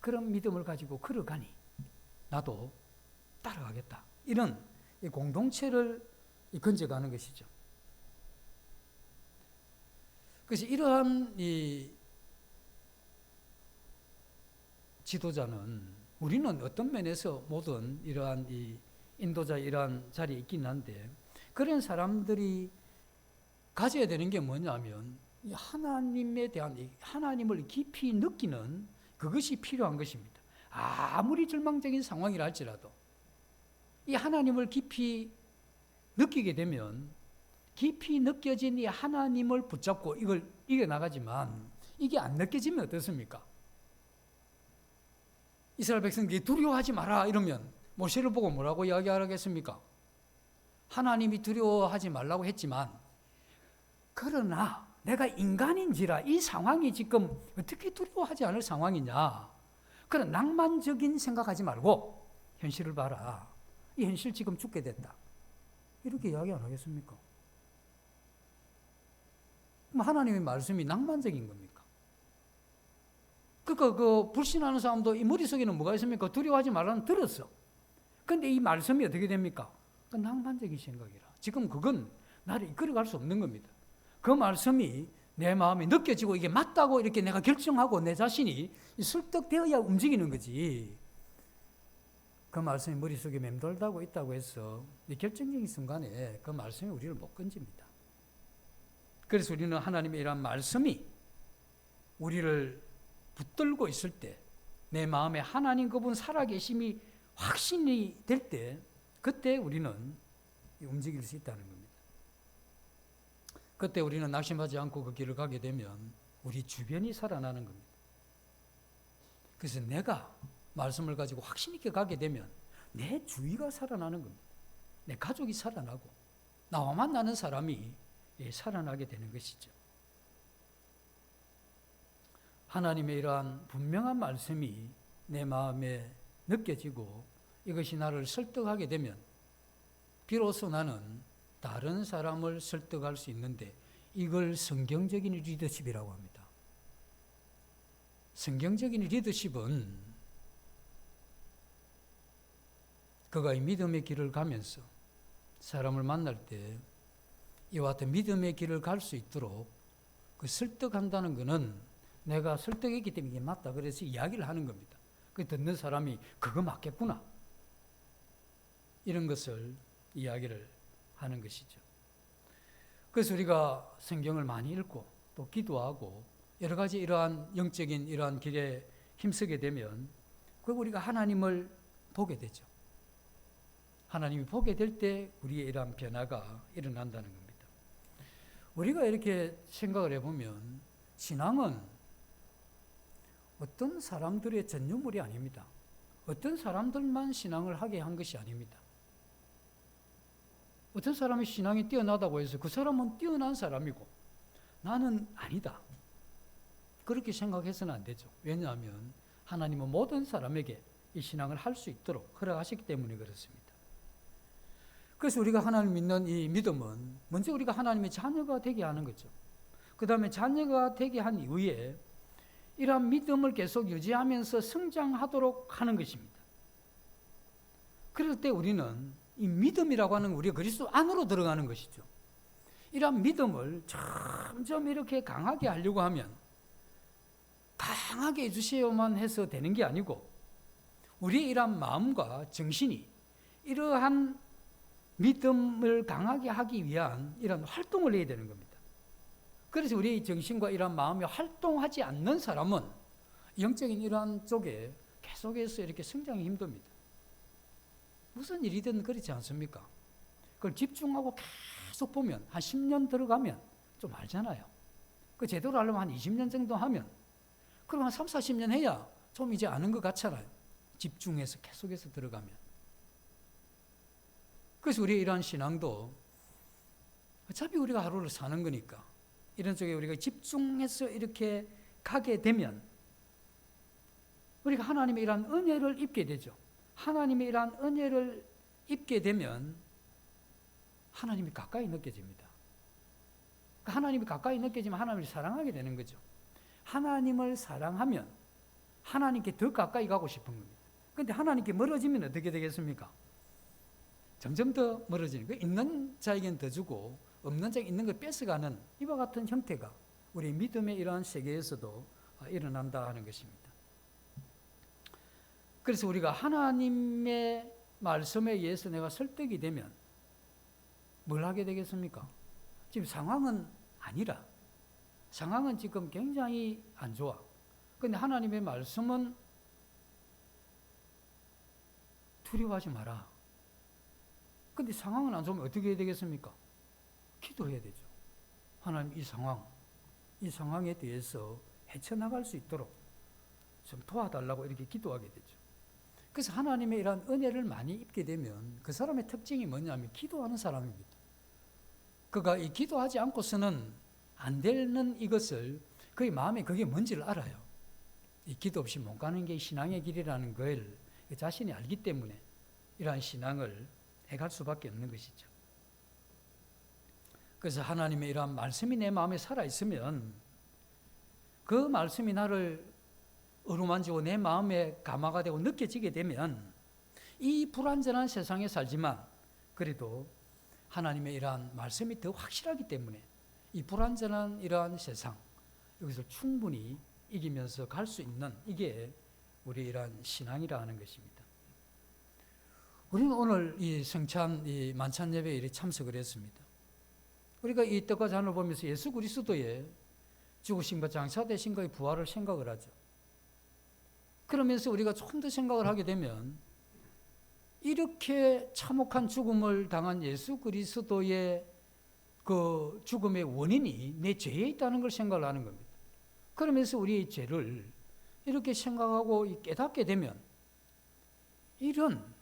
그런 믿음을 가지고 걸어가니 나도 따라가겠다. 이런 이 공동체를 건져가는 것이죠. 그래서 이러한 이 지도자는 우리는 어떤 면에서 모든 이러한 이 인도자 이러한 자리에 있긴 한데 그런 사람들이 가져야 되는 게 뭐냐면 이 하나님에 대한 하나님을 깊이 느끼는 그것이 필요한 것입니다. 아무리 절망적인 상황이라 할지라도 이 하나님을 깊이 느끼게 되면 깊이 느껴진 이 하나님을 붙잡고 이걸 이겨나가지만 이게 안 느껴지면 어떻습니까? 이스라엘 백성들이 두려워하지 마라 이러면 모세를 보고 뭐라고 이야기하겠습니까? 하나님이 두려워하지 말라고 했지만 그러나 내가 인간인지라 이 상황이 지금 어떻게 두려워하지 않을 상황이냐. 그런 낭만적인 생각하지 말고 현실을 봐라. 이 현실 지금 죽게 됐다. 이렇게 이야기 안 하겠습니까? 그럼 하나님의 말씀이 낭만적인 겁니까? 그러니까 그 불신하는 사람도 이 머릿속에는 뭐가 있습니까? 두려워하지 말라는 들었어. 근데 이 말씀이 어떻게 됩니까? 그 낭만적인 생각이라. 지금 그건 나를 이끌어갈 수 없는 겁니다. 그 말씀이 내 마음에 느껴지고 이게 맞다고 이렇게 내가 결정하고 내 자신이 설득되어야 움직이는 거지. 그 말씀이 머릿속에 맴돌다고 있다고 해서 이 결정적인 순간에 그 말씀이 우리를 못 건집니다. 그래서 우리는 하나님의 이런 말씀이 우리를 붙들고 있을 때 내 마음에 하나님 그분 살아계심이 확신이 될 때 그때 우리는 움직일 수 있다는 겁니다. 그때 우리는 낙심하지 않고 그 길을 가게 되면 우리 주변이 살아나는 겁니다. 그래서 내가 말씀을 가지고 확신 있게 가게 되면 내 주위가 살아나는 겁니다. 내 가족이 살아나고 나와 만나는 사람이 살아나게 되는 것이죠. 하나님의 이러한 분명한 말씀이 내 마음에 느껴지고 이것이 나를 설득하게 되면 비로소 나는 다른 사람을 설득할 수 있는데 이걸 성경적인 리더십이라고 합니다. 성경적인 리더십은 그가 이 믿음의 길을 가면서 사람을 만날 때 이와 같은 믿음의 길을 갈 수 있도록 그 설득한다는 것은 내가 설득했기 때문에 이게 맞다. 그래서 이야기를 하는 겁니다. 그 듣는 사람이 그거 맞겠구나. 이런 것을 이야기를 하는 것이죠. 그래서 우리가 성경을 많이 읽고 또 기도하고 여러 가지 이러한 영적인 이러한 길에 힘쓰게 되면 그 우리가 하나님을 보게 되죠. 하나님이 보게 될 때 우리의 이러한 변화가 일어난다는 겁니다. 우리가 이렇게 생각을 해보면 신앙은 어떤 사람들의 전유물이 아닙니다. 어떤 사람들만 신앙을 하게 한 것이 아닙니다. 어떤 사람이 신앙이 뛰어나다고 해서 그 사람은 뛰어난 사람이고 나는 아니다. 그렇게 생각해서는 안 되죠. 왜냐하면 하나님은 모든 사람에게 이 신앙을 할 수 있도록 허락하셨기 때문에 그렇습니다. 그래서 우리가 하나님 믿는 이 믿음은 먼저 우리가 하나님의 자녀가 되게 하는 거죠. 그 다음에 자녀가 되게 한 이후에 이러한 믿음을 계속 유지하면서 성장하도록 하는 것입니다. 그럴 때 우리는 이 믿음이라고 하는 우리가 그리스도 안으로 들어가는 것이죠. 이러한 믿음을 점점 이렇게 강하게 하려고 하면 강하게 해주세요만 해서 되는 게 아니고 우리의 이러한 마음과 정신이 이러한 믿음을 강하게 하기 위한 이런 활동을 해야 되는 겁니다. 그래서 우리의 정신과 이러한 마음이 활동하지 않는 사람은 영적인 이러한 쪽에 계속해서 이렇게 성장이 힘듭니다. 무슨 일이든 그렇지 않습니까? 그걸 집중하고 계속 보면 한 10년 들어가면 좀 알잖아요. 그 제대로 하려면 한 20년 정도 하면 그럼 한 3, 40년 해야 좀 이제 아는 것 같잖아요. 집중해서 계속해서 들어가면. 그래서 우리의 이러한 신앙도 어차피 우리가 하루를 사는 거니까 이런 쪽에 우리가 집중해서 이렇게 가게 되면 우리가 하나님의 이러한 은혜를 입게 되죠. 하나님의 이러한 은혜를 입게 되면 하나님이 가까이 느껴집니다. 하나님이 가까이 느껴지면 하나님을 사랑하게 되는 거죠. 하나님을 사랑하면 하나님께 더 가까이 가고 싶은 겁니다. 그런데 하나님께 멀어지면 어떻게 되겠습니까? 점점 더 멀어지는 거예요. 있는 자에게는 더 주고 없는 자에게 있는 걸 뺏어가는 이와 같은 형태가 우리 믿음의 이러한 세계에서도 일어난다 하는 것입니다. 그래서 우리가 하나님의 말씀에 의해서 내가 설득이 되면 뭘 하게 되겠습니까? 지금 상황은 아니라 상황은 지금 굉장히 안 좋아. 그런데 하나님의 말씀은 두려워하지 마라. 그런데 상황은 안 좋으면 어떻게 해야 되겠습니까? 기도해야 되죠. 하나님 이 상황에 대해서 헤쳐나갈 수 있도록 좀 도와달라고 이렇게 기도하게 되죠. 그래서 하나님의 이러한 은혜를 많이 입게 되면 그 사람의 특징이 뭐냐면 기도하는 사람입니다. 그가 이 기도하지 않고서는 안 되는 이것을 그의 마음에 그게 뭔지를 알아요. 이 기도 없이 못 가는 게 신앙의 길이라는 걸 자신이 알기 때문에 이러한 신앙을 해갈 수밖에 없는 것이죠. 그래서 하나님의 이러한 말씀이 내 마음에 살아있으면 그 말씀이 나를 어루만지고 내 마음에 감화가 되고 느껴지게 되면 이 불완전한 세상에 살지만 그래도 하나님의 이러한 말씀이 더 확실하기 때문에 이 불완전한 이러한 세상 여기서 충분히 이기면서 갈 수 있는 이게 우리 이러한 신앙이라 하는 것입니다. 우리는 오늘 이 성찬 이 만찬 예배에 이렇게 참석을 했습니다. 우리가 이 떡과 잔을 보면서 예수 그리스도의 죽으심과 장사되신 것의 부활을 생각을 하죠. 그러면서 우리가 좀 더 생각을 하게 되면 이렇게 참혹한 죽음을 당한 예수 그리스도의 그 죽음의 원인이 내 죄에 있다는 걸 생각을 하는 겁니다. 그러면서 우리의 죄를 이렇게 생각하고 깨닫게 되면 이런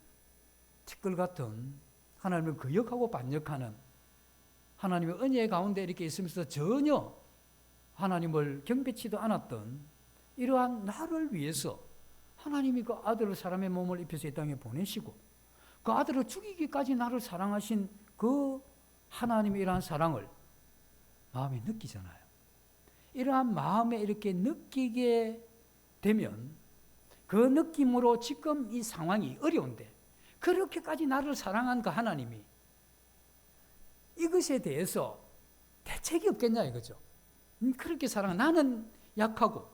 티끌 같은 하나님을 거역하고 반역하는 하나님의 은혜 가운데 이렇게 있으면서 전혀 하나님을 경배치도 않았던 이러한 나를 위해서 하나님이 그 아들을 사람의 몸을 입혀서 이 땅에 보내시고 그 아들을 죽이기까지 나를 사랑하신 그 하나님의 이러한 사랑을 마음에 느끼잖아요. 이러한 마음에 이렇게 느끼게 되면 그 느낌으로 지금 이 상황이 어려운데 그렇게까지 나를 사랑한 그 하나님이 이것에 대해서 대책이 없겠냐 이거죠. 그렇게 사랑한 나는 약하고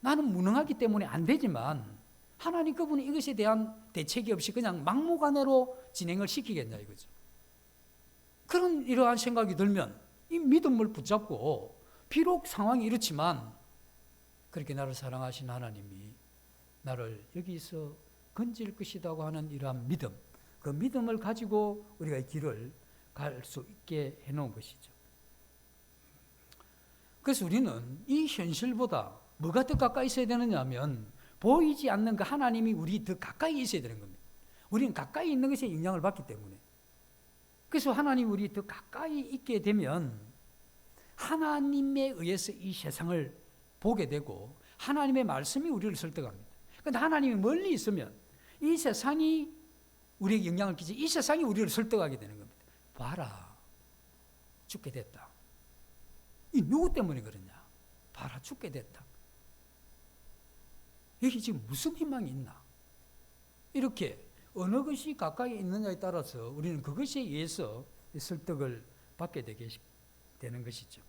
나는 무능하기 때문에 안 되지만 하나님 그분이 이것에 대한 대책이 없이 그냥 막무가내로 진행을 시키겠냐 이거죠. 그런 이러한 생각이 들면 이 믿음을 붙잡고 비록 상황이 이렇지만 그렇게 나를 사랑하신 하나님이 나를 여기서 건질 것이라고 하는 이러한 믿음, 그 믿음을 가지고 우리가 이 길을 갈 수 있게 해놓은 것이죠. 그래서 우리는 이 현실보다 뭐가 더 가까이 있어야 되느냐 하면 보이지 않는 그 하나님이 우리 더 가까이 있어야 되는 겁니다. 우리는 가까이 있는 것에 영향을 받기 때문에. 그래서 하나님 우리 더 가까이 있게 되면 하나님에 의해서 이 세상을 보게 되고 하나님의 말씀이 우리를 설득합니다. 그런데 하나님이 멀리 있으면 이 세상이 우리에게 영향을 끼치, 이 세상이 우리를 설득하게 되는 겁니다. 봐라, 죽게 됐다. 이 누구 때문에 그러냐? 봐라, 죽게 됐다. 여기 지금 무슨 희망이 있나? 이렇게 어느 것이 가까이 있느냐에 따라서 우리는 그것에 의해서 설득을 받게 되는 것이죠.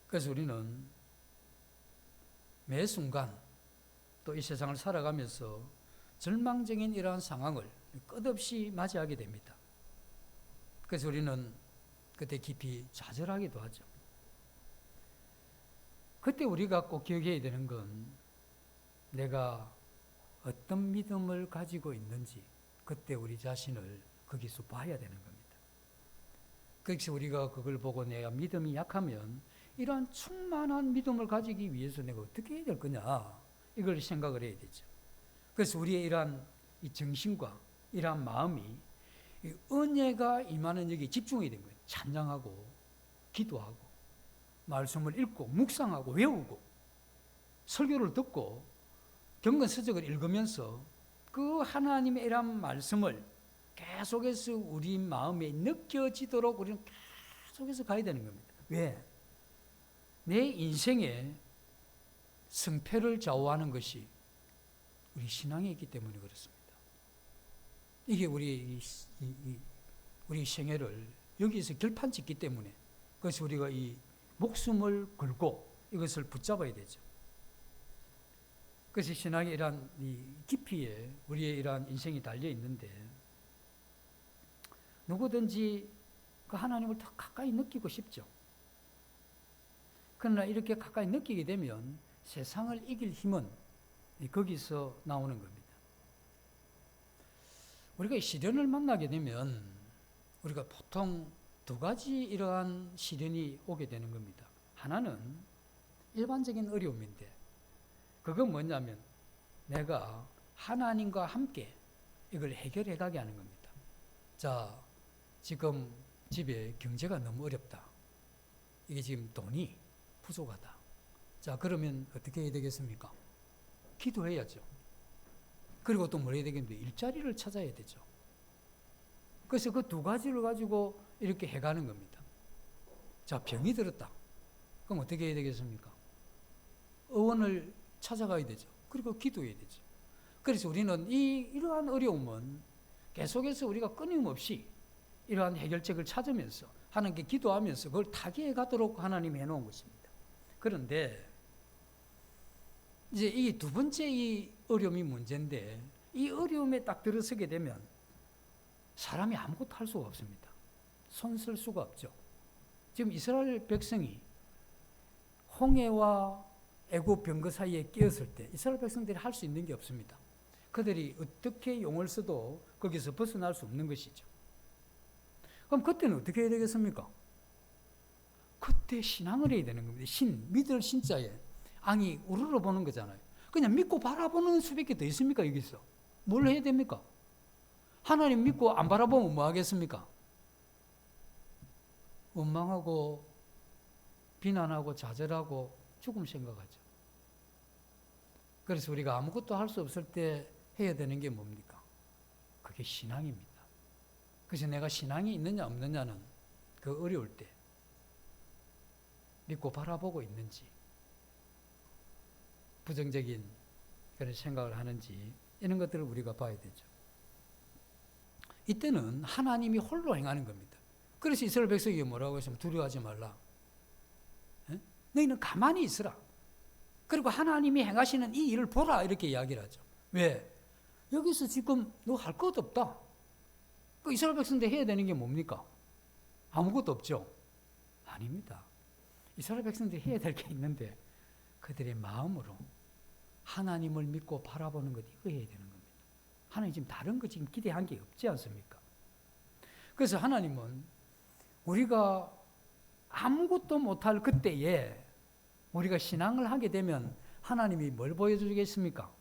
그래서 우리는 매 순간 또 이 세상을 살아가면서 절망적인 이러한 상황을 끝없이 맞이하게 됩니다. 그래서 우리는 그때 깊이 좌절하기도 하죠. 그때 우리가 꼭 기억해야 되는 건 내가 어떤 믿음을 가지고 있는지 그때 우리 자신을 거기서 봐야 되는 겁니다. 그래서 우리가 그걸 보고 내가 믿음이 약하면 이러한 충만한 믿음을 가지기 위해서 내가 어떻게 해야 될 거냐, 이걸 생각을 해야 되죠. 그래서 우리의 이러한 이 정신과 이러한 마음이 이 은혜가 임하는 여기에 집중이 된 거예요. 찬양하고 기도하고 말씀을 읽고 묵상하고 외우고 설교를 듣고 경건서적을 읽으면서 그 하나님의 이러한 말씀을 계속해서 우리 마음에 느껴지도록 우리는 계속해서 가야 되는 겁니다. 왜? 내 인생의 승패를 좌우하는 것이 우리 신앙에 있기 때문에 그렇습니다. 이게 우리 생애를 여기에서 결판 짓기 때문에, 그래서 우리가 이 목숨을 걸고 이것을 붙잡아야 되죠. 그래서 신앙의 이러한 이 깊이에 우리의 이러한 인생이 달려 있는데, 누구든지 그 하나님을 더 가까이 느끼고 싶죠. 그러나 이렇게 가까이 느끼게 되면 세상을 이길 힘은 거기서 나오는 겁니다. 우리가 이 시련을 만나게 되면 우리가 보통 두 가지 이러한 시련이 오게 되는 겁니다. 하나는 일반적인 어려움인데, 그건 뭐냐면 내가 하나님과 함께 이걸 해결해 가게 하는 겁니다. 자, 지금 집에 경제가 너무 어렵다. 이게 지금 돈이 부족하다. 자, 그러면 어떻게 해야 되겠습니까? 기도해야죠. 그리고 또 뭘 해야 되겠는데, 일자리를 찾아야 되죠. 그래서 그 두 가지를 가지고 이렇게 해가는 겁니다. 자, 병이 들었다. 그럼 어떻게 해야 되겠습니까? 의원을 찾아가야 되죠. 그리고 기도해야 되죠. 그래서 우리는 이러한 어려움은 계속해서 우리가 끊임없이 이러한 해결책을 찾으면서 하나님께 기도하면서 그걸 타개해 가도록 하나님이 해놓은 것입니다. 그런데 이제 이 두 번째 이 어려움이 문제인데, 이 어려움에 딱 들어서게 되면 사람이 아무것도 할 수가 없습니다. 손 쓸 수가 없죠. 지금 이스라엘 백성이 홍해와 애굽 병거 사이에 끼었을 때 이스라엘 백성들이 할 수 있는 게 없습니다. 그들이 어떻게 용을 써도 거기서 벗어날 수 없는 것이죠. 그럼 그때는 어떻게 해야 되겠습니까? 그때 신앙을 해야 되는 겁니다. 믿을 신자에 앙이 우러러 보는 거잖아요. 그냥 믿고 바라보는 수밖에 더 있습니까? 여기서 뭘 해야 됩니까? 하나님 믿고 안 바라보면 뭐 하겠습니까? 원망하고 비난하고 좌절하고 죽음 생각하죠. 그래서 우리가 아무것도 할 수 없을 때 해야 되는 게 뭡니까? 그게 신앙입니다. 그래서 내가 신앙이 있느냐 없느냐는 그 어려울 때 믿고 바라보고 있는지, 부정적인 그런 생각을 하는지, 이런 것들을 우리가 봐야 되죠. 이때는 하나님이 홀로 행하는 겁니다. 그래서 이스라엘 백성이 뭐라고 했으면 두려워하지 말라. 에? 너희는 가만히 있으라. 그리고 하나님이 행하시는 이 일을 보라, 이렇게 이야기를 하죠. 왜? 여기서 지금 너 할 것 없다. 그 이스라엘 백성들 해야 되는 게 뭡니까? 아무것도 없죠. 아닙니다. 이스라엘 백성들이 해야 될 게 있는데 그들의 마음으로 하나님을 믿고 바라보는 것, 이거 해야 되는 겁니다. 하나님 지금 다른 거 지금 기대한 게 없지 않습니까? 그래서 하나님은 우리가 아무것도 못할 그때에 우리가 신앙을 하게 되면 하나님이 뭘 보여주겠습니까?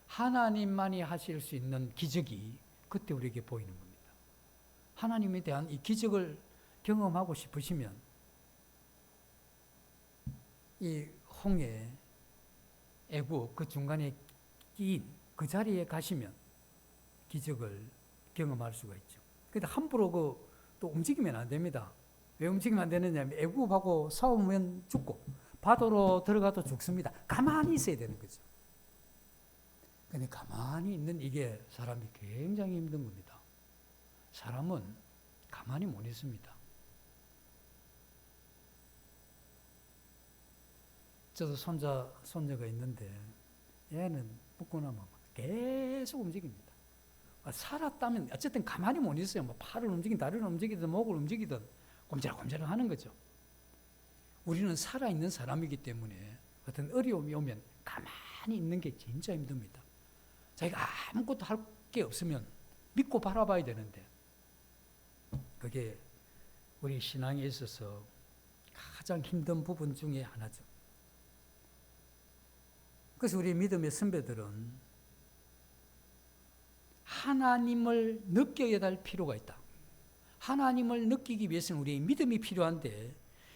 하나님만이 하실 수 있는 기적이 그때 우리에게 보이는 겁니다. 하나님에 대한 이 기적을 경험하고 싶으시면 이 홍해, 애굽 그 중간에 끼인 그 자리에 가시면 기적을 경험할 수가 있죠. 근데 함부로 또 움직이면 안 됩니다. 왜 움직이면 안 되느냐면 애굽하고 싸우면 죽고 바다로 들어가도 죽습니다. 가만히 있어야 되는 거죠. 근데 가만히 있는 이게 사람이 굉장히 힘든 겁니다. 사람은 가만히 못 있습니다. 저도 손자가 있는데 얘는 먹고 나면 계속 움직입니다. 살았다면 어쨌든 가만히 못 있어요. 뭐 팔을 움직이든 다리를 움직이든 목을 움직이든 꼼지락꼼지락 하는 거죠. 우리는 살아있는 사람이기 때문에 어떤 어려움이 오면 가만히 있는 게 진짜 힘듭니다. 자기가 아무것도 할 게 없으면 믿고 바라봐야 되는데 그게 우리 신앙에 있어서 가장 힘든 부분 중에 하나죠. 그래서 우리 믿음의 선배들은 하나님을 느껴야 할 필요가 있다. 하나님을 느끼기 위해서는 우리의 믿음이 필요한데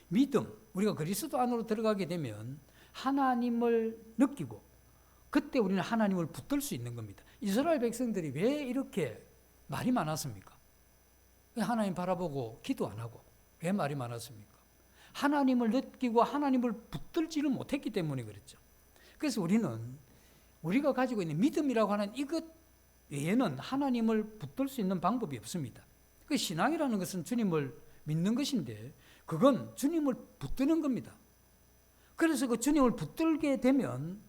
믿음, 우리가 그리스도 안으로 들어가게 되면 하나님을 느끼고 그때 우리는 하나님을 붙들 수 있는 겁니다. 이스라엘 백성들이 왜 이렇게 말이 많았습니까? 왜 하나님 바라보고 기도 안 하고 왜 말이 많았습니까? 하나님을 느끼고 하나님을 붙들지를 못했기 때문에 그랬죠. 그래서 우리가 가지고 있는 믿음이라고 하는 이것 외에는 하나님을 붙들 수 있는 방법이 없습니다. 그 신앙이라는 것은 주님을 믿는 것인데 그건 주님을 붙드는 겁니다. 그래서 그 주님을 붙들게 되면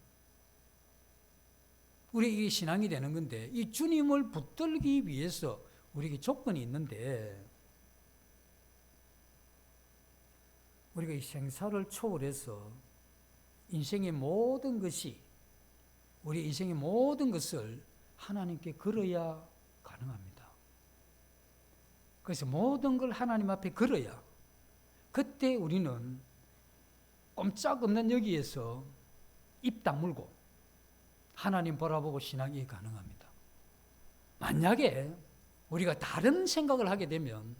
우리 신앙이 되는 건데 이 주님을 붙들기 위해서 우리에게 조건이 있는데 우리가 이 생사를 초월해서 인생의 모든 것이 우리 인생의 모든 것을 하나님께 걸어야 가능합니다. 그래서 모든 걸 하나님 앞에 걸어야 그때 우리는 꼼짝없는 여기에서 입 다물고 하나님 바라보고 신앙이 가능합니다. 만약에 우리가 다른 생각을 하게 되면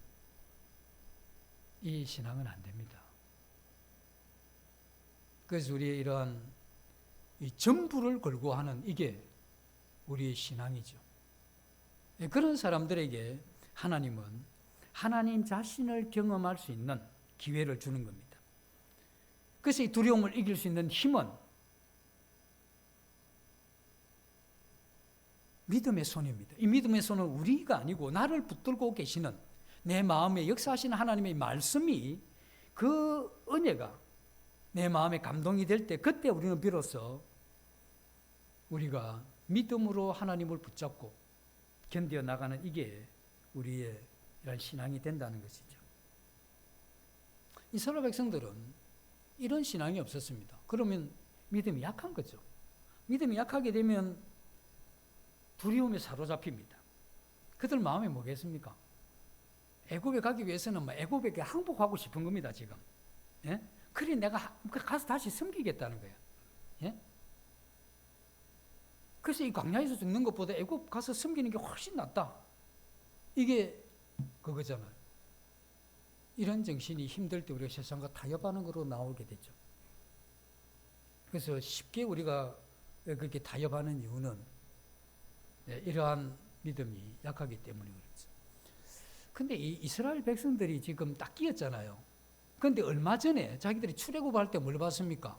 이 신앙은 안 됩니다. 그래서 우리의 이러한 이 전부를 걸고 하는 이게 우리의 신앙이죠. 그런 사람들에게 하나님은 하나님 자신을 경험할 수 있는 기회를 주는 겁니다. 그래서 이 두려움을 이길 수 있는 힘은 믿음의 손입니다. 이 믿음의 손은 우리가 아니고 나를 붙들고 계시는 내 마음에 역사하시는 하나님의 말씀이 그 은혜가 내 마음에 감동이 될 때 그때 우리는 비로소 우리가 믿음으로 하나님을 붙잡고 견뎌 나가는 이게 우리의 이런 신앙이 된다는 것이죠. 이스라엘 백성들은 이런 신앙이 없었습니다. 그러면 믿음이 약한 거죠. 믿음이 약하게 되면 두려움에 사로잡힙니다. 그들 마음에 뭐겠습니까? 애굽에 가기 위해서는 애굽에게 항복하고 싶은 겁니다, 지금. 예? 그래 내가 가서 다시 섬기겠다는 거예요. 예? 그래서 이 광야에서 죽는 것보다 애굽 가서 섬기는 게 훨씬 낫다. 이게 그거잖아요. 이런 정신이 힘들 때 우리가 세상과 타협하는 거로 나오게 되죠. 그래서 쉽게 우리가 그렇게 타협하는 이유는 이러한 믿음이 약하기 때문에 그렇죠. 근데 이 이스라엘 백성들이 지금 딱 끼었잖아요. 그런데 얼마 전에 자기들이 출애굽할 때 뭘 봤습니까?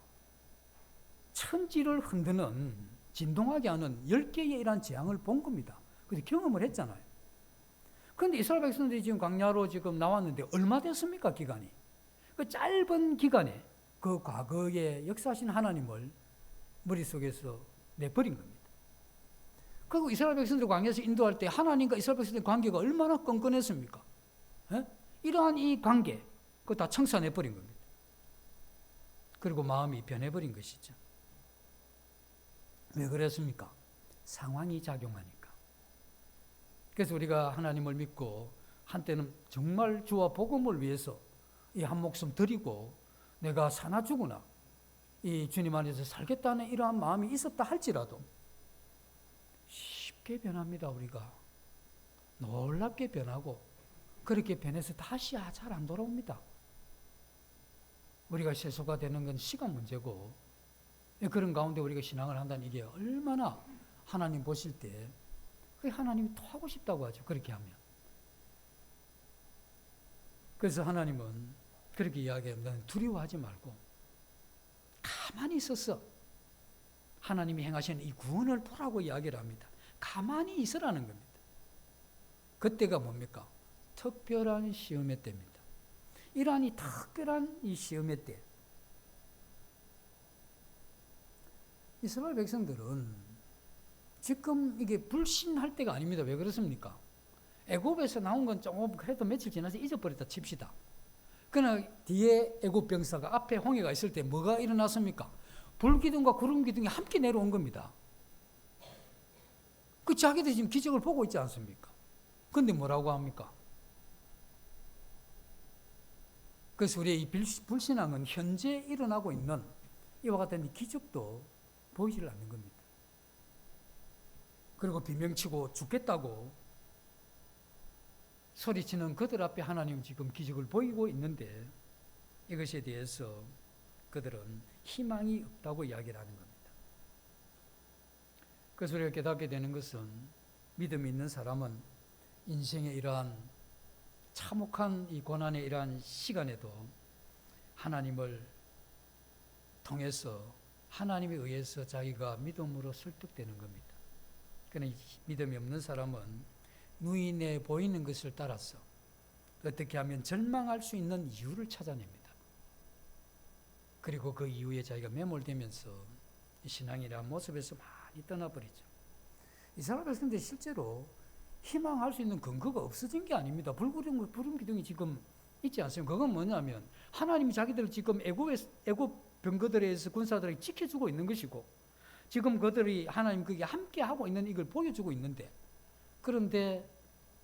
천지를 흔드는 진동하게 하는 10개의 이러한 재앙을 본 겁니다. 그래서 경험을 했잖아요. 그런데 이스라엘 백성들이 지금 광야로 지금 나왔는데 얼마 됐습니까, 기간이? 그 짧은 기간에 그 과거의 역사하신 하나님을 머릿속에서 내버린 겁니다. 그리고 이스라엘 백성들 광야에서 인도할 때 하나님과 이스라엘 백성들의 관계가 얼마나 끈끈했습니까? 예? 이러한 이 관계, 그거 다 청산해버린 겁니다. 그리고 마음이 변해버린 것이죠. 왜 그랬습니까? 상황이 작용하니까. 그래서 우리가 하나님을 믿고 한때는 정말 주와 복음을 위해서 이 한 목숨 드리고 내가 사나 죽으나 이 주님 안에서 살겠다는 이러한 마음이 있었다 할지라도 쉽게 변합니다. 우리가 놀랍게 변하고 그렇게 변해서 다시 잘 안 돌아옵니다. 우리가 세수가 되는 건 시간 문제고 그런 가운데 우리가 신앙을 한다는 이게 얼마나 하나님 보실 때 하나님이 또 하고 싶다고 하죠. 그렇게 하면. 그래서 하나님은 그렇게 이야기합니다. 두려워하지 말고 가만히 있었어. 하나님이 행하시는 이 구원을 보라고 이야기를 합니다. 가만히 있으라는 겁니다. 그때가 뭡니까? 특별한 시험의 때입니다. 이러한 이 특별한 이 시험의 때, 이스라엘 백성들은 지금 이게 불신할 때가 아닙니다. 왜 그렇습니까? 애굽에서 나온 건 조금 그래도 며칠 지나서 잊어버렸다 칩시다. 그러나 뒤에 애굽 병사가 앞에 홍해가 있을 때 뭐가 일어났습니까? 불기둥과 구름기둥이 함께 내려온 겁니다. 그 자기들이 지금 기적을 보고 있지 않습니까? 근데 뭐라고 합니까? 그래서 우리의 이 불신앙은 현재 일어나고 있는 이와 같은 이 기적도 보이질 않는 겁니다. 그리고 비명치고 죽겠다고 소리치는 그들 앞에 하나님 지금 기적을 보이고 있는데 이것에 대해서 그들은 희망이 없다고 이야기를 하는 겁니다. 그래서 우리가 깨닫게 되는 것은 믿음이 있는 사람은 인생의 이러한 참혹한 이 고난의 이러한 시간에도 하나님을 통해서 하나님에 의해서 자기가 믿음으로 설득되는 겁니다. 그러나 믿음이 없는 사람은 눈에 보이는 것을 따라서 어떻게 하면 절망할 수 있는 이유를 찾아냅니다. 그리고 그 이유에 자기가 매몰되면서 신앙이라는 모습에서 많이 떠나버리죠. 이스라엘 백성들이 실제로 희망할 수 있는 근거가 없어진 게 아닙니다. 불구름 기둥이 지금 있지 않습니까? 그건 뭐냐면 하나님이 자기들을 지금 애굽 병거들에 의해서 군사들에게 지켜주고 있는 것이고 지금 그들이 하나님 그게 함께 하고 있는 이걸 보여주고 있는데 그런데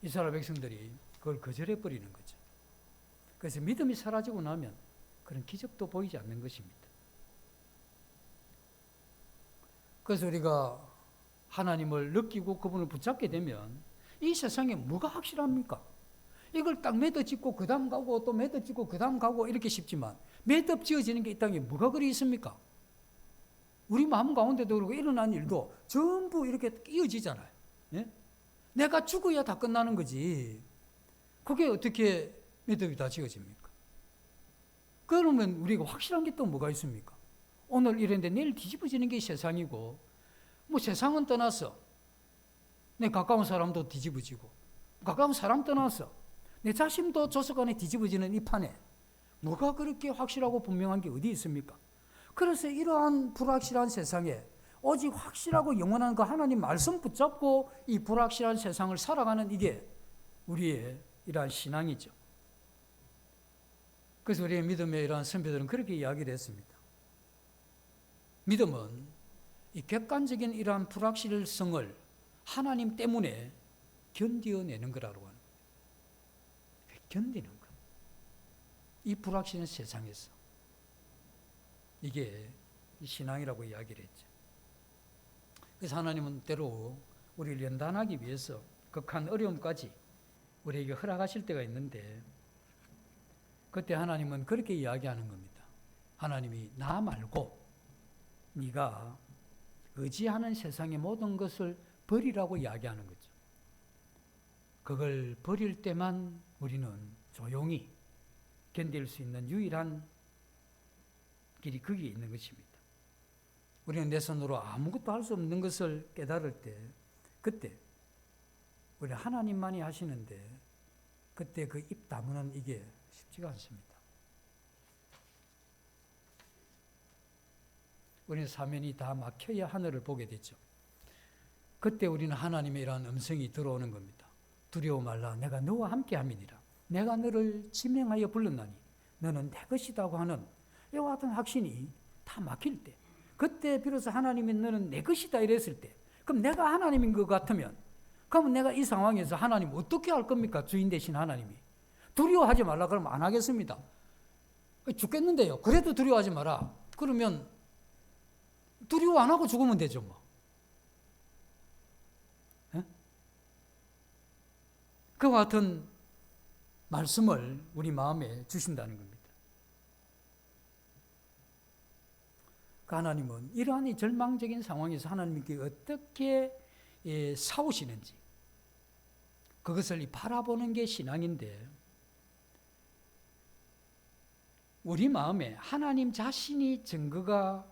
이스라엘 백성들이 그걸 거절해 버리는 거죠. 그래서 믿음이 사라지고 나면 그런 기적도 보이지 않는 것입니다. 그래서 우리가 하나님을 느끼고 그분을 붙잡게 되면 이 세상에 뭐가 확실합니까? 이걸 딱 매듭짓고 그 다음 가고 또 매듭짓고 그 다음 가고 이렇게 쉽지만 매듭 지어지는 게 이 땅에 뭐가 그리 있습니까? 우리 마음 가운데도 그러고 일어난 일도 전부 이렇게 이어지잖아요. 예? 내가 죽어야 다 끝나는 거지. 그게 어떻게 매듭이 다 지어집니까? 그러면 우리가 확실한 게 또 뭐가 있습니까? 오늘 이랬는데 내일 뒤집어지는 게 세상이고 뭐 세상은 떠나서 내 가까운 사람도 뒤집어지고 가까운 사람 떠나서 내 자신도 조속간에 뒤집어지는 이 판에 뭐가 그렇게 확실하고 분명한 게 어디 있습니까? 그래서 이러한 불확실한 세상에 오직 확실하고 영원한 그 하나님 말씀 붙잡고 이 불확실한 세상을 살아가는 이게 우리의 이러한 신앙이죠. 그래서 우리의 믿음의 이러한 선배들은 그렇게 이야기를 했습니다. 믿음은 이 객관적인 이러한 불확실성을 하나님 때문에 견뎌내는 거라고 하는 거예요. 견디는 거. 이 불확실한 세상에서. 이게 신앙이라고 이야기를 했죠. 그래서 하나님은 때로 우리를 연단하기 위해서 극한 어려움까지 우리에게 허락하실 때가 있는데 그때 하나님은 그렇게 이야기하는 겁니다. 하나님이 나 말고 네가 의지하는 세상의 모든 것을 버리라고 이야기하는 거죠. 그걸 버릴 때만 우리는 조용히 견딜 수 있는 유일한 길이 거기에 있는 것입니다. 우리는 내 손으로 아무것도 할 수 없는 것을 깨달을 때 그때 우리 하나님만이 하시는데 그때 그 입 다무는 이게 쉽지가 않습니다. 우리는 사면이 다 막혀야 하늘을 보게 되죠. 그때 우리는 하나님의 이러한 음성이 들어오는 겁니다. 두려워 말라 내가 너와 함께 함이니라. 내가 너를 지명하여 불렀나니 너는 내 것이라고 하는 이와 같은 확신이 다 막힐 때 그때 비로소 하나님이 너는 내 것이다 이랬을 때 그럼 내가 하나님인 것 같으면 그러면 내가 이 상황에서 하나님 어떻게 할 겁니까? 주인 되신 하나님이. 두려워하지 말라 그러면 안 하겠습니다. 죽겠는데요. 그래도 두려워하지 마라. 그러면 두려워 안 하고 죽으면 되죠, 뭐. 예? 그와 같은 말씀을 우리 마음에 주신다는 겁니다. 하나님은 이러한 이 절망적인 상황에서 하나님께 어떻게 싸우시는지 그것을 바라보는 게 신앙인데, 우리 마음에 하나님 자신이 증거가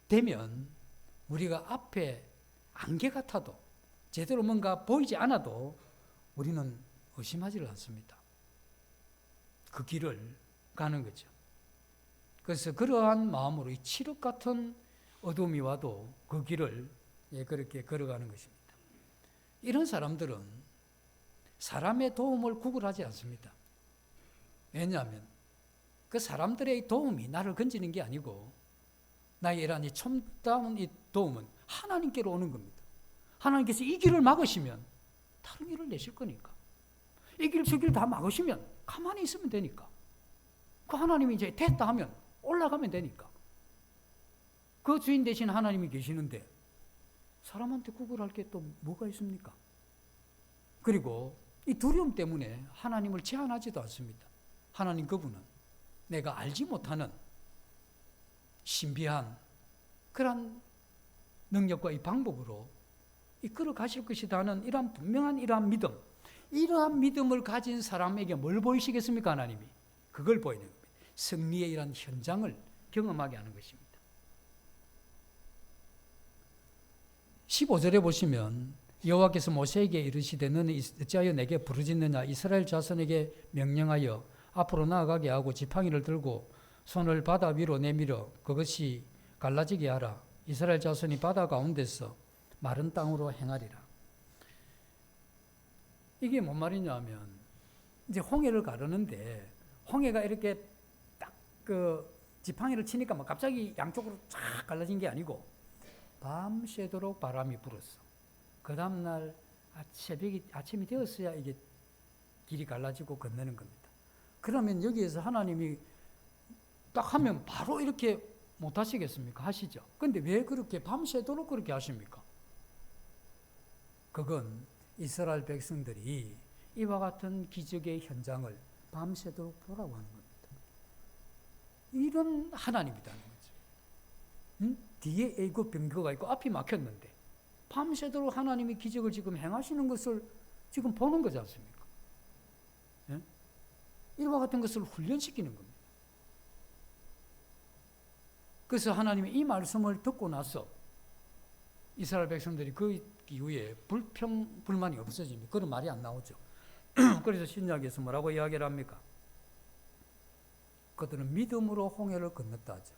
되면 우리가 앞에 안개 같아도 제대로 뭔가 보이지 않아도 우리는 의심하지를 않습니다. 그 길을 가는 거죠. 그래서 그러한 마음으로 이 칠흑 같은 어둠이 와도 그 길을 그렇게 걸어가는 것입니다. 이런 사람들은 사람의 도움을 구걸하지 않습니다. 왜냐하면 그 사람들의 도움이 나를 건지는 게 아니고 나의 이러한 이 첨다운 이 도움은 하나님께로 오는 겁니다. 하나님께서 이 길을 막으시면 다른 길을 내실 거니까. 이 길, 저 길 다 막으시면 가만히 있으면 되니까. 그 하나님이 이제 됐다 하면 올라가면 되니까. 그 주인 대신 하나님이 계시는데 사람한테 구걸할 게 또 뭐가 있습니까? 그리고 이 두려움 때문에 하나님을 제한하지도 않습니다. 하나님 그분은 내가 알지 못하는 신비한 그런 능력과 이 방법으로 이끌어 가실 것이다 하는 이러한 분명한 이러한 믿음, 이러한 믿음을 가진 사람에게 뭘 보이시겠습니까? 하나님이 그걸 보이는 겁니다. 승리의 이러한 현장을 경험하게 하는 것입니다. 15절에 보시면 여호와께서 모세에게 이르시되 너는 어찌하여 내게 부르짖느냐. 이스라엘 자손에게 명령하여 앞으로 나아가게 하고 지팡이를 들고 손을 바다 위로 내밀어 그것이 갈라지게 하라. 이스라엘 자손이 바다 가운데서 마른 땅으로 행하리라. 이게 뭔 말이냐 하면 이제 홍해를 가르는데 홍해가 이렇게 딱 그 지팡이를 치니까 막 갑자기 양쪽으로 쫙 갈라진 게 아니고 밤새도록 바람이 불었어. 그 다음날 아침이 되었어야 이게 길이 갈라지고 건너는 겁니다. 그러면 여기에서 하나님이 딱 하면 바로 이렇게 못 하시겠습니까? 하시죠. 근데 왜 그렇게 밤새도록 그렇게 하십니까? 그건 이스라엘 백성들이 이와 같은 기적의 현장을 밤새도록 보라고 하는 겁니다. 이런 하나님이라는 거죠. 뒤에 애굽 병거가 있고 앞이 막혔는데 밤새도록 하나님이 기적을 지금 행하시는 것을 지금 보는 거지 않습니까? 예? 이와 같은 것을 훈련시키는 겁니다. 그래서 하나님이 이 말씀을 듣고 나서 이스라엘 백성들이 그 이후에 불만이 없어집니다. 그런 말이 안 나오죠. 그래서 신약에서 뭐라고 이야기를 합니까? 그들은 믿음으로 홍해를 건넜다 하죠.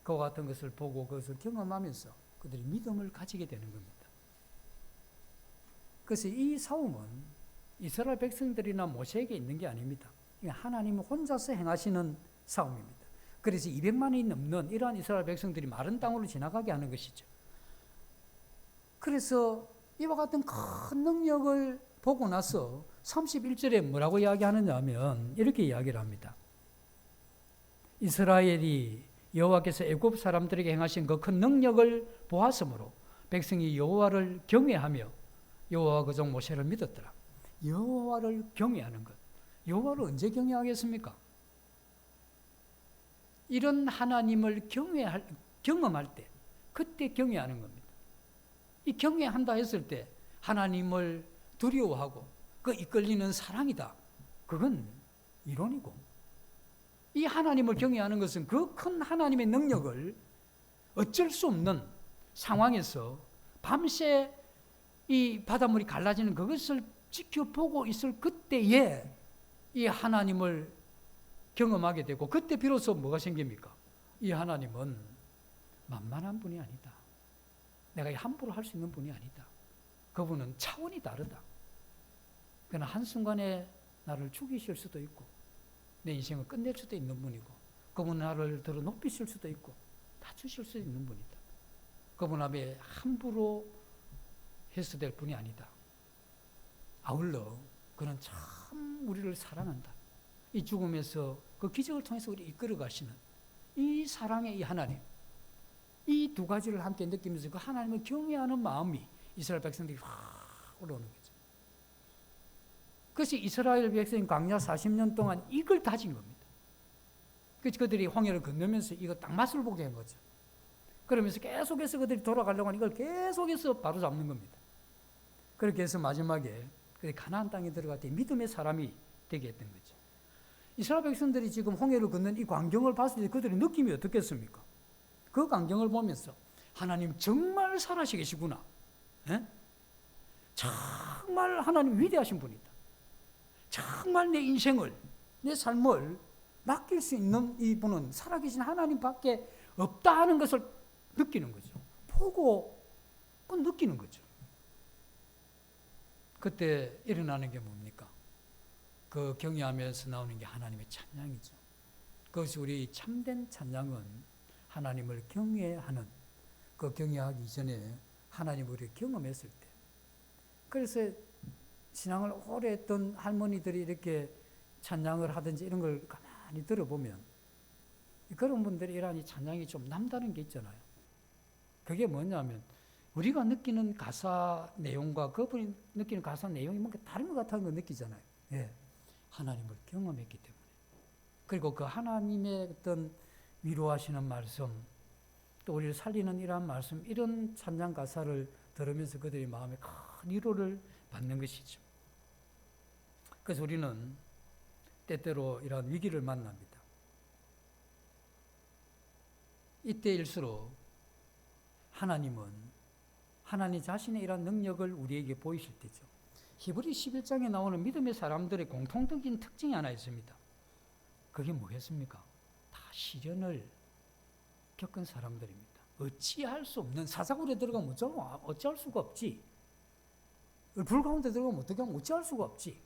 그와 같은 것을 보고 그것을 경험하면서 그들이 믿음을 가지게 되는 겁니다. 그래서 이 싸움은 이스라엘 백성들이나 모세에게 있는 게 아닙니다. 하나님이 혼자서 행하시는 싸움입니다. 그래서 200만이 넘는 이러한 이스라엘 백성들이 마른 땅으로 지나가게 하는 것이죠. 그래서 이와 같은 큰 능력을 보고 나서 31절에 뭐라고 이야기하느냐 하면 이렇게 이야기를 합니다. 이스라엘이 여호와께서 애굽 사람들에게 행하신 그 큰 능력을 보았으므로 백성이 여호와를 경외하며 여호와와 그종 모세를 믿었더라. 여호와를 경외하는 것. 여호와를 언제 경외하겠습니까? 이런 하나님을 경험할 때 그때 경외하는 겁니다. 이 경외한다 했을 때 하나님을 두려워하고 그 이끌리는 사랑이다. 그건 이론이고 이 하나님을 경외하는 것은 그 큰 하나님의 능력을 어쩔 수 없는 상황에서 밤새 이 바닷물이 갈라지는 그것을 지켜보고 있을 그때에 이 하나님을 경험하게 되고 그때 비로소 뭐가 생깁니까? 이 하나님은 만만한 분이 아니다. 내가 함부로 할 수 있는 분이 아니다. 그분은 차원이 다르다. 그러나 한순간에 나를 죽이실 수도 있고 내 인생을 끝낼 수도 있는 분이고 그분 나를 들어 높이실 수도 있고 다 주실 수 있는 분이다. 그분 앞에 함부로 해서 될 분이 아니다. 아울러 그는 참 우리를 사랑한다. 이 죽음에서 그 기적을 통해서 우리 이끌어 가시는 이 사랑의 이 하나님, 이 두 가지를 함께 느끼면서 그 하나님을 경외하는 마음이 이스라엘 백성들이 확 올라오는 거죠. 그것이 이스라엘 백성이 광야 40년 동안 이걸 다진 겁니다. 그래서 그들이 황해를 건너면서 이거 딱 맛을 보게 한 거죠. 그러면서 계속해서 그들이 돌아가려고 하는 이걸 계속해서 바로잡는 겁니다. 그렇게 해서 마지막에 가나안 땅에 들어갈 때 믿음의 사람이 되게 했던 거죠. 이스라엘 백성들이 지금 홍해를 건넌 이 광경을 봤을 때 그들의 느낌이 어떻겠습니까? 그 광경을 보면서 하나님 정말 살아시 계시구나. 에? 정말 하나님 위대하신 분이다. 정말 내 인생을, 내 삶을 맡길 수 있는 이분은 살아계신 하나님밖에 없다 하는 것을 느끼는 거죠. 보고 느끼는 거죠. 그때 일어나는 게 뭡니까? 그 경외하면서 나오는 게 하나님의 찬양이죠. 그것이 우리 참된 찬양은 하나님을 경외하는, 그 경외하기 전에 하나님을 우리 경험했을 때. 그래서 신앙을 오래 했던 할머니들이 이렇게 찬양을 하든지 이런 걸 가만히 들어보면 그런 분들이 이러한 이 찬양이 좀 남다른 게 있잖아요. 그게 뭐냐면 우리가 느끼는 가사 내용과 그분이 느끼는 가사 내용이 뭔가 다른 것 같다는 걸 느끼잖아요. 예. 하나님을 경험했기 때문에. 그리고 그 하나님의 어떤 위로하시는 말씀, 또 우리를 살리는 이러한 말씀, 이런 찬양 가사를 들으면서 그들의 마음에 큰 위로를 받는 것이죠. 그래서 우리는 때때로 이러한 위기를 만납니다. 이때일수록 하나님은 하나님 자신의 이러한 능력을 우리에게 보이실 때죠. 히브리 11장에 나오는 믿음의 사람들의 공통적인 특징이 하나 있습니다. 그게 뭐겠습니까? 다 시련을 겪은 사람들입니다. 어찌할 수 없는, 사자굴에 들어가면 어찌할 수가 없지. 불 가운데 들어가면 어떻게 하면 어찌할 수가 없지.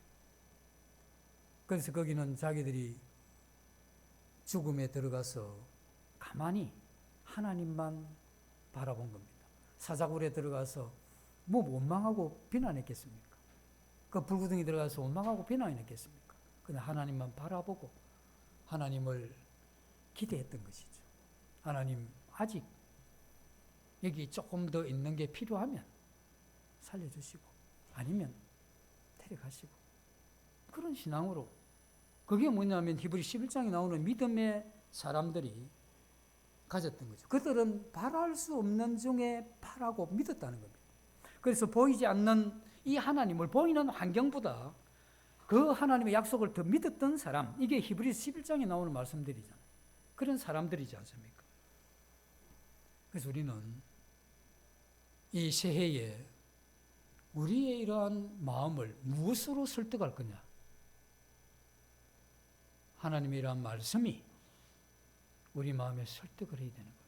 그래서 거기는 자기들이 죽음에 들어가서 가만히 하나님만 바라본 겁니다. 사자굴에 들어가서 뭐 원망하고 비난했겠습니까? 그 불구덩이 들어가서 원망하고 비난했겠습니까? 그냥 하나님만 바라보고 하나님을 기대했던 것이죠. 하나님 아직 여기 조금 더 있는 게 필요하면 살려주시고 아니면 데려가시고, 그런 신앙으로, 그게 뭐냐면 히브리 11장에 나오는 믿음의 사람들이 가졌던 거죠. 그들은 바랄 수 없는 중에 바라고 믿었다는 겁니다. 그래서 보이지 않는 이 하나님을 보이는 환경보다 그 하나님의 약속을 더 믿었던 사람, 이게 히브리 11장에 나오는 말씀들이잖아요. 그런 사람들이지 않습니까? 그래서 우리는 이 새해에 우리의 이러한 마음을 무엇으로 설득할 거냐? 하나님의 이러한 말씀이 우리 마음에 설득을 해야 되는 겁니다.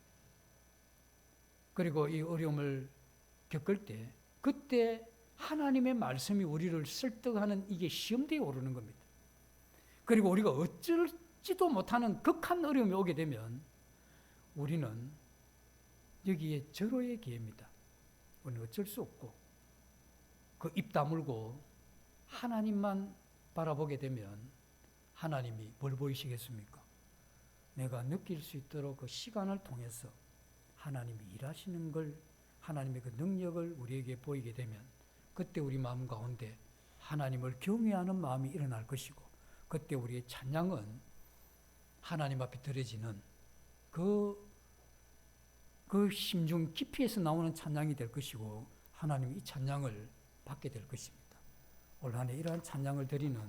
그리고 이 어려움을 겪을 때, 그때 하나님의 말씀이 우리를 설득하는 이게 시험대에 오르는 겁니다. 그리고 우리가 어쩔지도 못하는 극한 어려움이 오게 되면 우리는 여기에 절호의 기회입니다. 우리는 어쩔 수 없고 그 입 다물고 하나님만 바라보게 되면 하나님이 뭘 보이시겠습니까? 내가 느낄 수 있도록 그 시간을 통해서 하나님이 일하시는 걸, 하나님의 그 능력을 우리에게 보이게 되면 그때 우리 마음 가운데 하나님을 경외하는 마음이 일어날 것이고, 그때 우리의 찬양은 하나님 앞에 드려지는 그 심중 깊이에서 나오는 찬양이 될 것이고, 하나님이 이 찬양을 받게 될 것입니다. 올 한 해 이러한 찬양을 드리는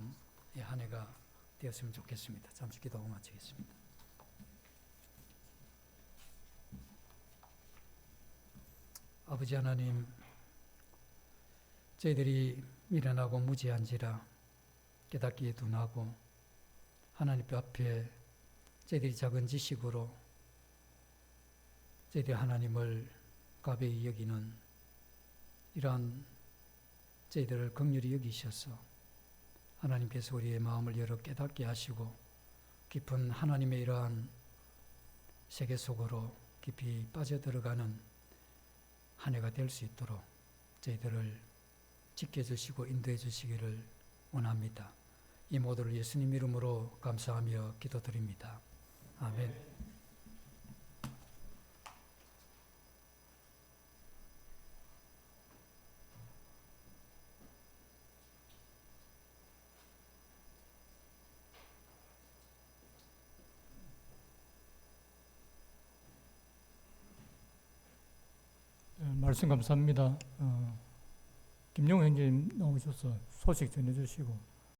한 해가 되었으면 좋겠습니다. 잠시 기도하고 마치겠습니다. 아버지 하나님, 저희들이 미련하고 무지한지라 깨닫기에 둔하고 하나님 앞에 저희들이 작은 지식으로 저희들이 하나님을 가벼이 여기는 이러한 저희들을 긍휼히 여기셔서 하나님께서 우리의 마음을 열어 깨닫게 하시고 깊은 하나님의 이러한 세계 속으로 깊이 빠져들어가는 한 해가 될 수 있도록 저희들을 지켜주시고 인도해 주시기를 원합니다. 이 모두를 예수님 이름으로 감사하며 기도드립니다. 아멘. 말씀 감사합니다. 김용호 형제님 나오셔서 소식 전해주시고